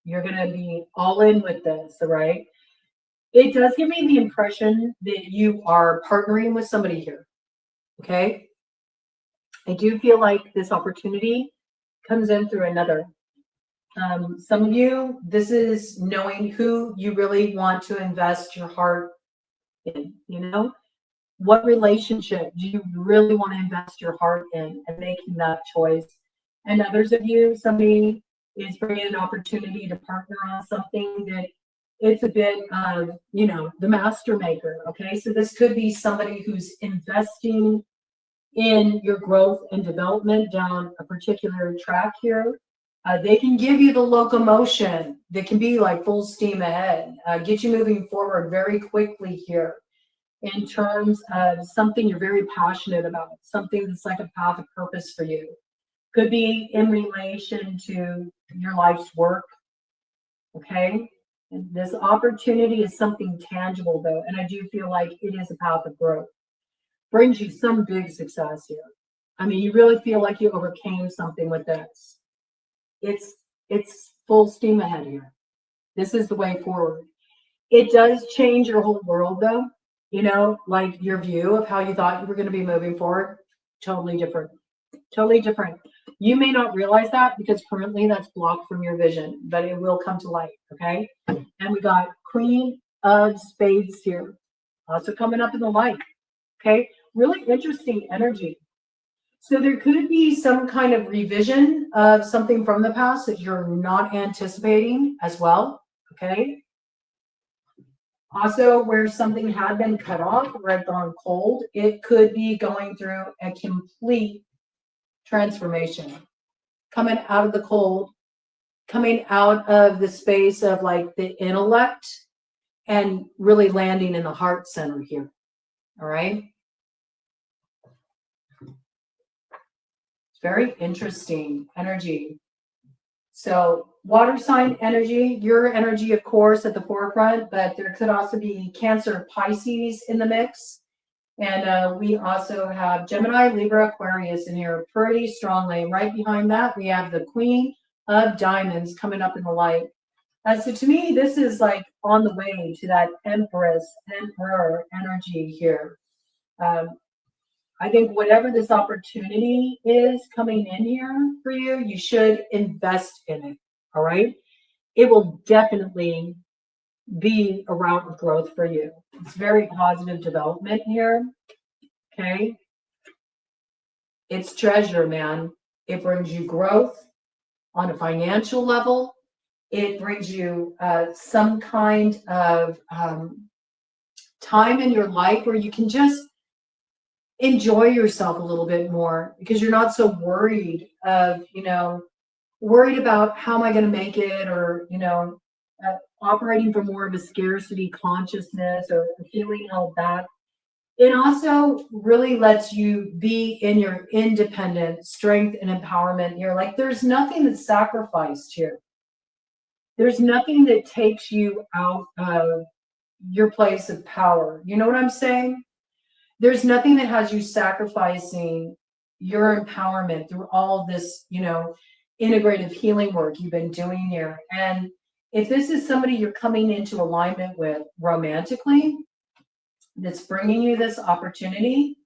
You're going to be all in with this, all right? It does give me the impression that you are partnering with somebody here, okay? I do feel like this opportunity comes in through another. Some of you, this is knowing who you really want to invest your heart in, what relationship do you really want to invest your heart in, and making that choice. And others of you, somebody is bringing an opportunity to partner on something that it's a bit of, the master maker, okay? So this could be somebody who's investing in your growth and development down a particular track here. They can give you the locomotion that can be like full steam ahead, get you moving forward very quickly here in terms of something you're very passionate about, something that's like a path of purpose for you. Could be in relation to your life's work, okay? And this opportunity is something tangible though, and I do feel like it is a path of growth. Brings you some big success here. I mean, you really feel like you overcame something with this. It's full steam ahead here. This is the way forward. It does change your whole world though, like your view of how you thought you were going to be moving forward. Totally different. Totally different. You may not realize that because currently that's blocked from your vision, but it will come to light, okay? And we got Queen of Spades here, also coming up in the light, okay? Really interesting energy. So there could be some kind of revision of something from the past that you're not anticipating as well, okay? Also, where something had been cut off or had gone cold, it could be going through a complete transformation. Coming out of the cold, coming out of the space of like the intellect and really landing in the heart center here, all right? Very interesting energy. So water sign energy, your energy, of course, at the forefront, but there could also be Cancer, Pisces in the mix. And we also have Gemini, Libra, Aquarius in here pretty strongly. And right behind that, we have the Queen of Diamonds coming up in the light. So to me, this is like on the way to that Empress, Emperor energy here. I think whatever this opportunity is coming in here for you, you should invest in it, all right? It will definitely be a route of growth for you. It's very positive development here, okay? It's treasure, man. It brings you growth on a financial level. It brings you some kind of time in your life where you can just enjoy yourself a little bit more because you're not so worried of, worried about how am I going to make it, or, operating from more of a scarcity consciousness or feeling held back. It also really lets you be in your independent strength and empowerment here. Like there's nothing that's sacrificed here. There's nothing that takes you out of your place of power. You know what I'm saying? There's nothing that has you sacrificing your empowerment through all this, integrative healing work you've been doing here. And if this is somebody you're coming into alignment with romantically, that's bringing you this opportunity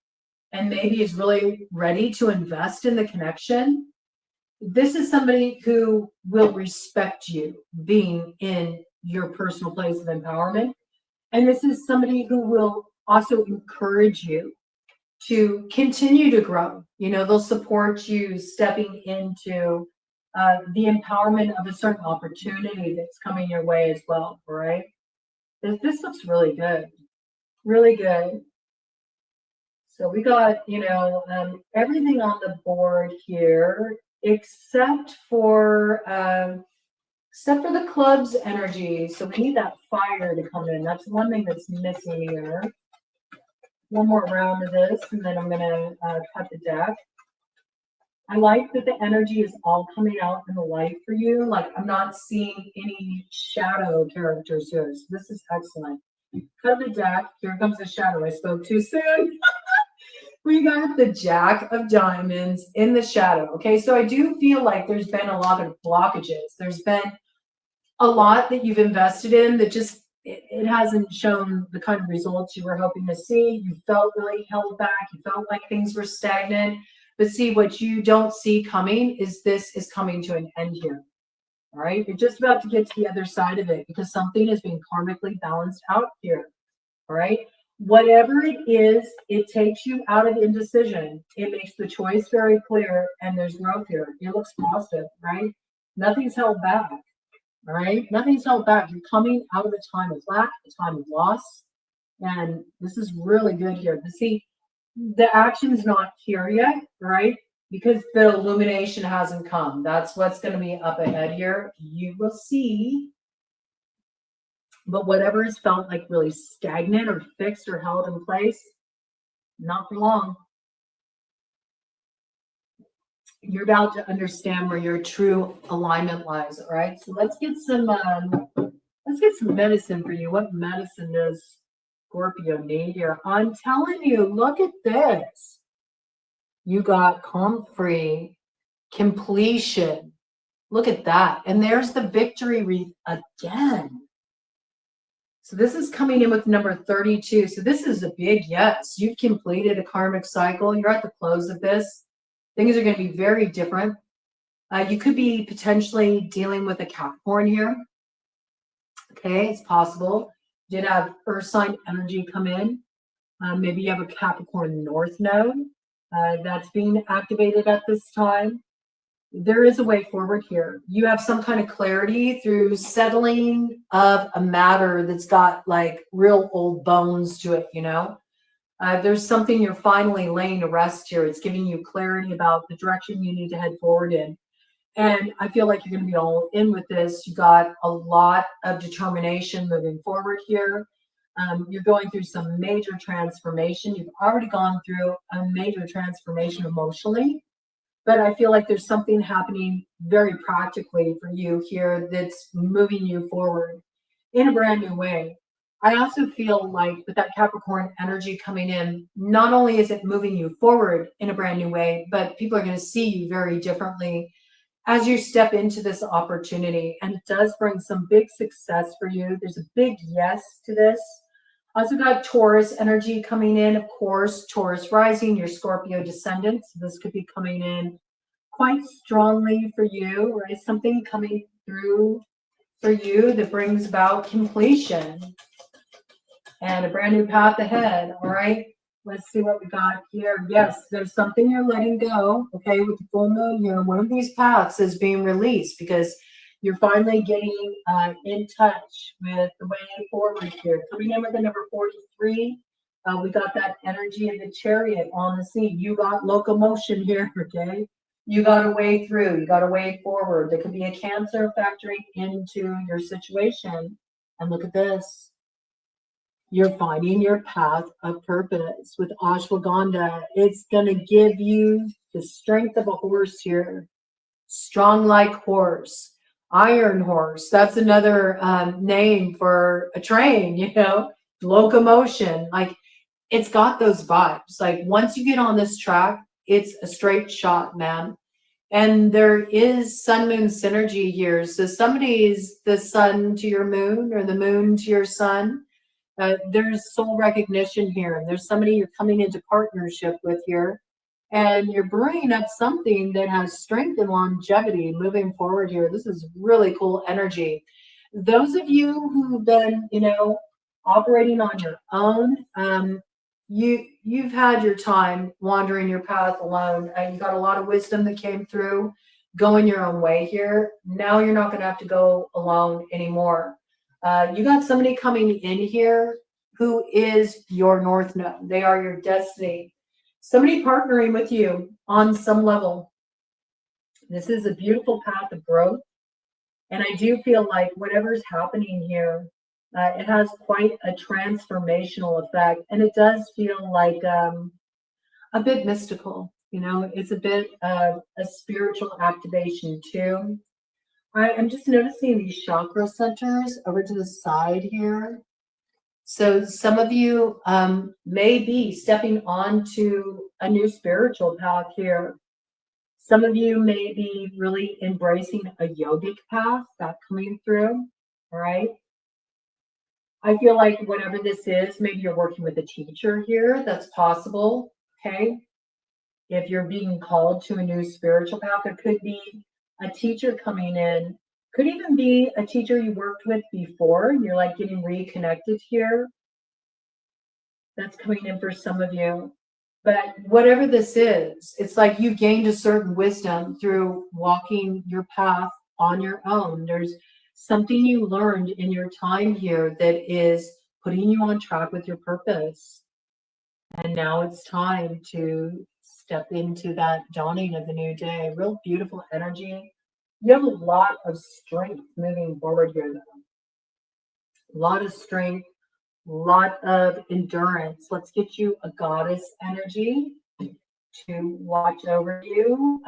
and maybe is really ready to invest in the connection, this is somebody who will respect you being in your personal place of empowerment. And this is somebody who will also encourage you to continue to grow. They'll support you stepping into the empowerment of a certain opportunity that's coming your way as well, right? This looks really good. Really good. So we got, everything on the board here, except for the club's energy. So we need that fire to come in. That's one thing that's missing here. One more round of this, and then I'm going to cut the deck. I like that the energy is all coming out in the light for you. Like I'm not seeing any shadow characters here. So this is excellent. Cut the deck. Here comes the shadow. I spoke too soon. We got the Jack of Diamonds in the shadow. Okay, so I do feel like there's been a lot of blockages. There's been a lot that you've invested in that just it hasn't shown the kind of results you were hoping to see. You felt really held back. You felt like things were stagnant. But see, what you don't see coming is this is coming to an end here. All right, you're just about to get to the other side of it because something is being karmically balanced out here. All right, whatever it is, it takes you out of indecision. It makes the choice very clear, and there's growth here. It looks positive, right? Nothing's held back. All right, nothing's held back. You're coming out of a time of lack, a time of loss, and this is really good here. But see, the action's not here yet, right? Because the illumination hasn't come. That's what's going to be up ahead here. You will see. But whatever has felt like really stagnant or fixed or held in place, not for long. You're about to understand where your true alignment lies. All right. So let's get some medicine for you. What medicine does Scorpio need here? I'm telling you, look at this. You got comfrey, completion. Look at that. And there's the victory wreath again. So this is coming in with number 32. So this is a big yes. You've completed a karmic cycle. You're at the close of this. Things are going to be very different. You could be potentially dealing with a Capricorn here. Okay, it's possible. You did have Earth sign energy come in. Maybe you have a Capricorn North node that's being activated at this time. There is a way forward here. You have some kind of clarity through settling of a matter that's got like real old bones to it, There's something you're finally laying to rest here. It's giving you clarity about the direction you need to head forward in. And I feel like you're going to be all in with this. You got a lot of determination moving forward here. You're going through some major transformation. You've already gone through a major transformation emotionally. But I feel like there's something happening very practically for you here that's moving you forward in a brand new way. I also feel like with that Capricorn energy coming in, not only is it moving you forward in a brand new way, but people are going to see you very differently as you step into this opportunity. And it does bring some big success for you. There's a big yes to this. Also got Taurus energy coming in, of course, Taurus rising, your Scorpio Descendant. So this could be coming in quite strongly for you, right? Something coming through for you that brings about completion and a brand new path ahead, all right? Let's see what we got here. Yes, there's something you're letting go, okay, with the full moon here. One of these paths is being released because you're finally getting in touch with the way forward here. Coming in with the number 43, we got that energy of the chariot on the scene. You got locomotion here, okay? You got a way through. You got a way forward. There could be a Cancer factoring into your situation. And look at this. You're finding your path of purpose with ashwagandha. It's going to give you the strength of a horse here. Strong like horse. Iron horse. That's another name for a train, you know, locomotion. Like, it's got those vibes. Like, once you get on this track, it's a straight shot, man. And there is sun moon synergy here. So somebody's the sun to your moon or the moon to your sun. There's soul recognition here. And there's somebody you're coming into partnership with here. And you're bringing up something that has strength and longevity moving forward here. This is really cool energy. Those of you who've been, you know, operating on your own, you've had your time wandering your path alone. You got a lot of wisdom that came through going your own way here. Now you're not going to have to go alone anymore. You got somebody coming in here who is your North Node. They are your destiny. Somebody partnering with you on some level. This is a beautiful path of growth. And I do feel like whatever's happening here, it has quite a transformational effect. And it does feel like a bit mystical. You know, it's a bit of a spiritual activation too. I'm just noticing these chakra centers over to the side here. So some of you may be stepping onto a new spiritual path here. Some of you may be really embracing a yogic path that's coming through, all right? I feel like whatever this is, maybe you're working with a teacher here. That's possible, okay? If you're being called to a new spiritual path, there could be a teacher coming in. Could even be a teacher you worked with before. You're like getting reconnected here. That's coming in for some of you. But whatever this is, it's like you've gained a certain wisdom through walking your path on your own. There's something you learned in your time here that is putting you on track with your purpose. And now it's time to step into that dawning of the new day. Real beautiful energy. You have a lot of strength moving forward here, though. A lot of strength, a lot of endurance. Let's get you a goddess energy to watch over you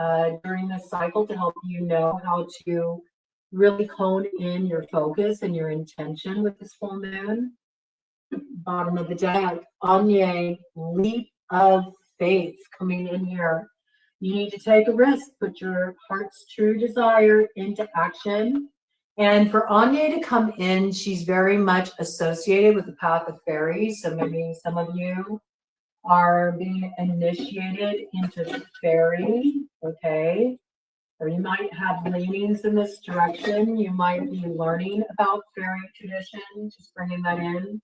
during this cycle to help you know how to really hone in your focus and your intention with this full moon. Bottom of the deck, Anye, leap of faith coming in here. You need to take a risk, put your heart's true desire into action. And for Anya to come in, she's very much associated with the path of fairies. So maybe some of you are being initiated into fairy, okay? Or you might have leanings in this direction. You might be learning about fairy tradition, just bringing that in.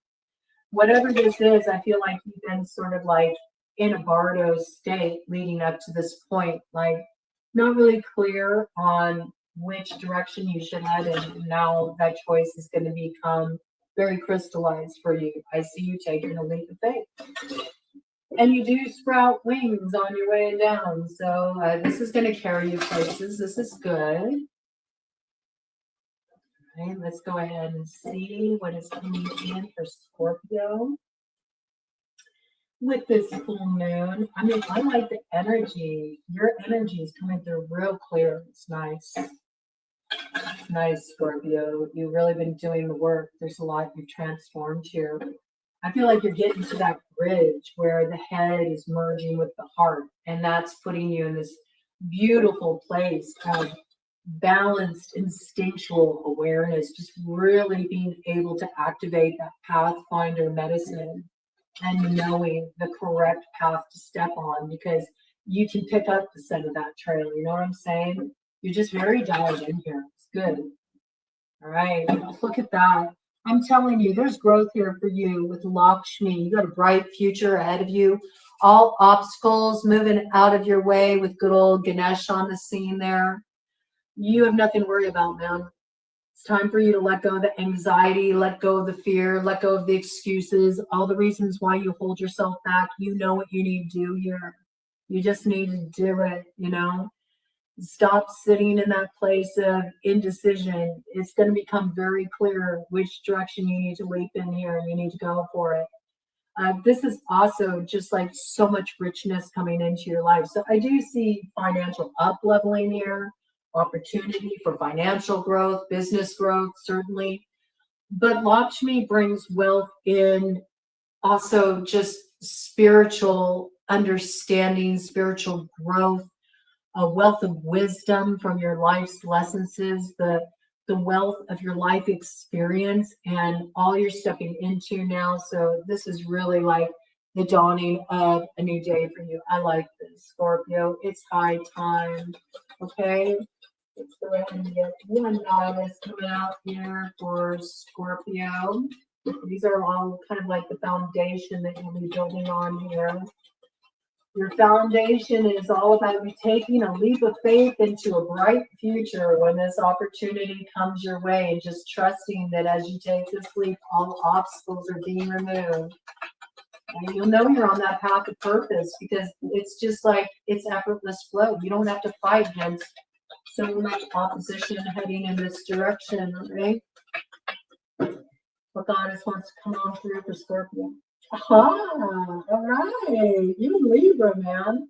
Whatever this is, I feel like you've been sort of like in a bardo state leading up to this point, like not really clear on which direction you should head, and now that choice is going to become very crystallized for you. I see you taking a leap of faith. And you do sprout wings on your way down. So this is going to carry you places. This is good. All right, let's go ahead and see what is coming in for Scorpio with this full moon. I mean, I like the energy. Your energy is coming through real clear. It's nice. It's nice, Scorpio. You've really been doing the work. There's a lot you've transformed here. I feel like you're getting to that bridge where the head is merging with the heart, and that's putting you in this beautiful place of balanced instinctual awareness, just really being able to activate that pathfinder medicine and knowing the correct path to step on, because you can pick up the scent of that trail. You know what I'm saying? You're just very dialed in here. It's good. All right, look at that. I'm telling you, there's growth here for you with Lakshmi. You got a bright future ahead of you. All obstacles moving out of your way with good old Ganesh on the scene there. You have nothing to worry about, man. It's time for you to let go of the anxiety, let go of the fear, let go of the excuses, all the reasons why you hold yourself back. You know what you need to do here. You just need to do it, you know? Stop sitting in that place of indecision. It's going to become very clear which direction you need to leap in here and you need to go for it. This is also just like so much richness coming into your life. So I do see financial up leveling here, opportunity for financial growth, business growth, certainly. But Lakshmi brings wealth in also just spiritual understanding, spiritual growth, a wealth of wisdom from your life's lessons, the wealth of your life experience and all you're stepping into now. So this is really like the dawning of a new day for you. I like this, Scorpio. It's high time. Okay. Let's go ahead and get one goddess coming out here for Scorpio. These are all kind of like the foundation that you'll be building on here. Your foundation is all about you taking a leap of faith into a bright future when this opportunity comes your way, and just trusting that as you take this leap, all obstacles are being removed. And you'll know you're on that path of purpose because it's just like it's effortless flow. You don't have to fight against so much opposition heading in this direction, right? What goddess wants to come on through for Scorpio? All right. You Libra, man.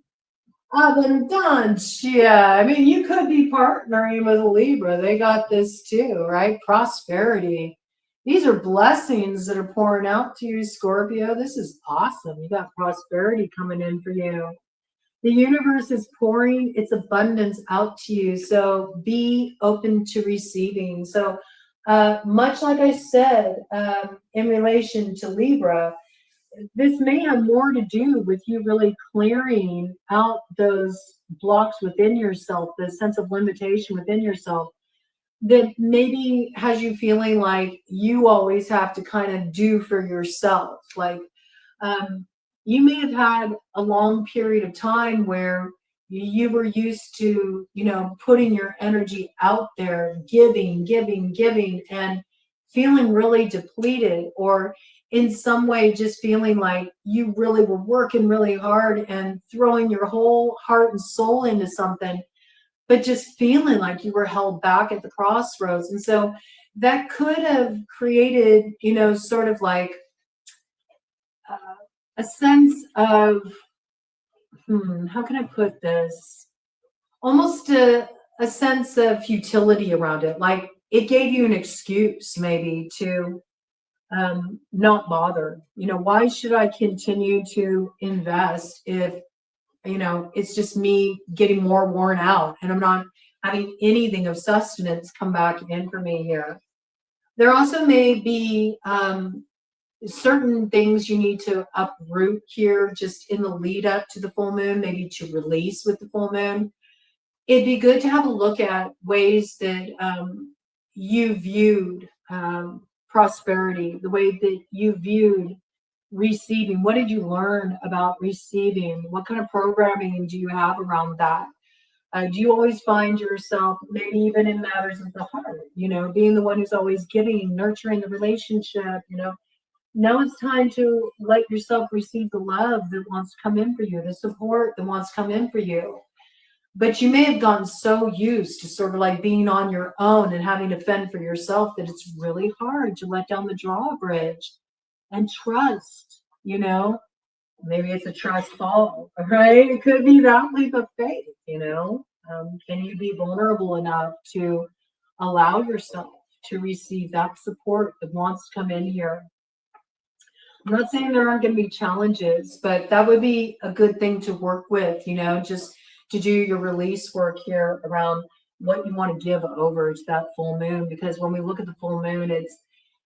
Abundancia. I mean, you could be partnering with a Libra. They got this too, right? Prosperity. These are blessings that are pouring out to you, Scorpio. This is awesome. You got prosperity coming in for you. The universe is pouring its abundance out to you. So be open to receiving. So much like I said, in relation to Libra, this may have more to do with you really clearing out those blocks within yourself, the sense of limitation within yourself that maybe has you feeling like you always have to kind of do for yourself. Like you may have had a long period of time where you were used to, you know, putting your energy out there, giving, and feeling really depleted, or in some way just feeling like you really were working really hard and throwing your whole heart and soul into something, but just feeling like you were held back at the crossroads. And so that could have created, you know, sort of like a sense of, how can I put this? Almost a sense of futility around it. Like it gave you an excuse maybe to not bother. You know, why should I continue to invest if, you know, it's just me getting more worn out and I'm not having anything of sustenance come back in for me here. There also may be certain things you need to uproot here just in the lead up to the full moon, maybe to release with the full moon. It'd be good to have a look at ways that you viewed prosperity, the way that you viewed receiving. What did you learn about receiving? What kind of programming do you have around that? Do you always find yourself, maybe even in matters of the heart, you know, being the one who's always giving, nurturing the relationship, you know? Now it's time to let yourself receive the love that wants to come in for you, the support that wants to come in for you. But you may have gotten so used to sort of like being on your own and having to fend for yourself that it's really hard to let down the drawbridge and trust, you know? Maybe it's a trust fall, right? It could be that leap of faith, you know? Can you be vulnerable enough to allow yourself to receive that support that wants to come in here? I'm not saying there aren't going to be challenges, but that would be a good thing to work with, you know, just to do your release work here around what you want to give over to that full moon. Because when we look at the full moon,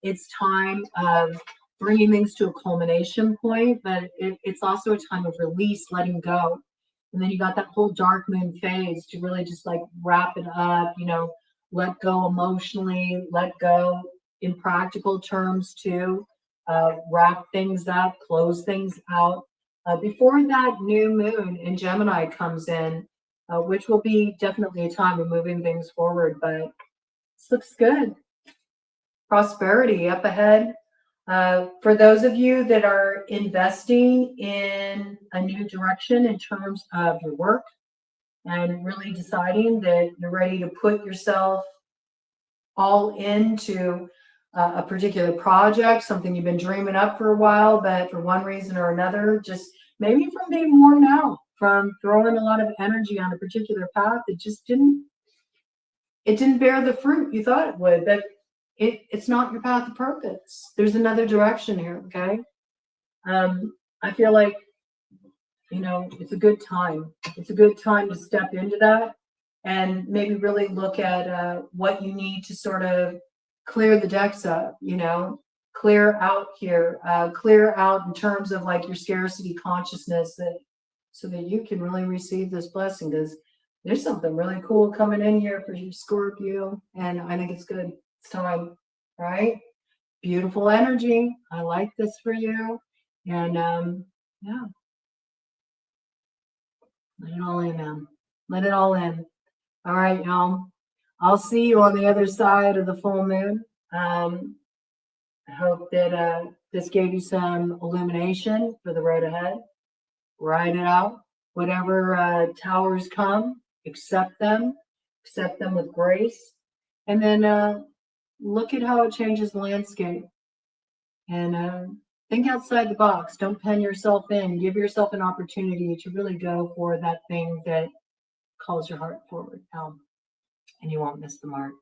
it's time of bringing things to a culmination point, but it's also a time of release, letting go. And then you got that whole dark moon phase to really just like wrap it up, you know, let go emotionally, let go in practical terms too. Wrap things up, close things out before that new moon in Gemini comes in, which will be definitely a time of moving things forward. But this looks good. Prosperity up ahead. For those of you that are investing in a new direction in terms of your work and really deciding that you're ready to put yourself all into a particular project, something you've been dreaming up for a while, but for one reason or another, just maybe from being worn out, from throwing a lot of energy on a particular path, it didn't bear the fruit you thought it would. But it's not your path of purpose. There's another direction here, okay? I feel like, it's a good time. It's a good time to step into that and maybe really look at what you need to sort of clear the decks up, clear out here, clear out in terms of like your scarcity consciousness so that you can really receive this blessing, because there's something really cool coming in here for you, Scorpio, and I think it's good. It's time, right? Beautiful energy. I like this for you. And yeah. Let it all in, man. Let it all in. All right, y'all. I'll see you on the other side of the full moon. I hope that this gave you some illumination for the road ahead. Ride it out. Whatever towers come, accept them with grace. And then look at how it changes the landscape. And think outside the box. Don't pen yourself in. Give yourself an opportunity to really go for that thing that calls your heart forward. And you won't miss the mark.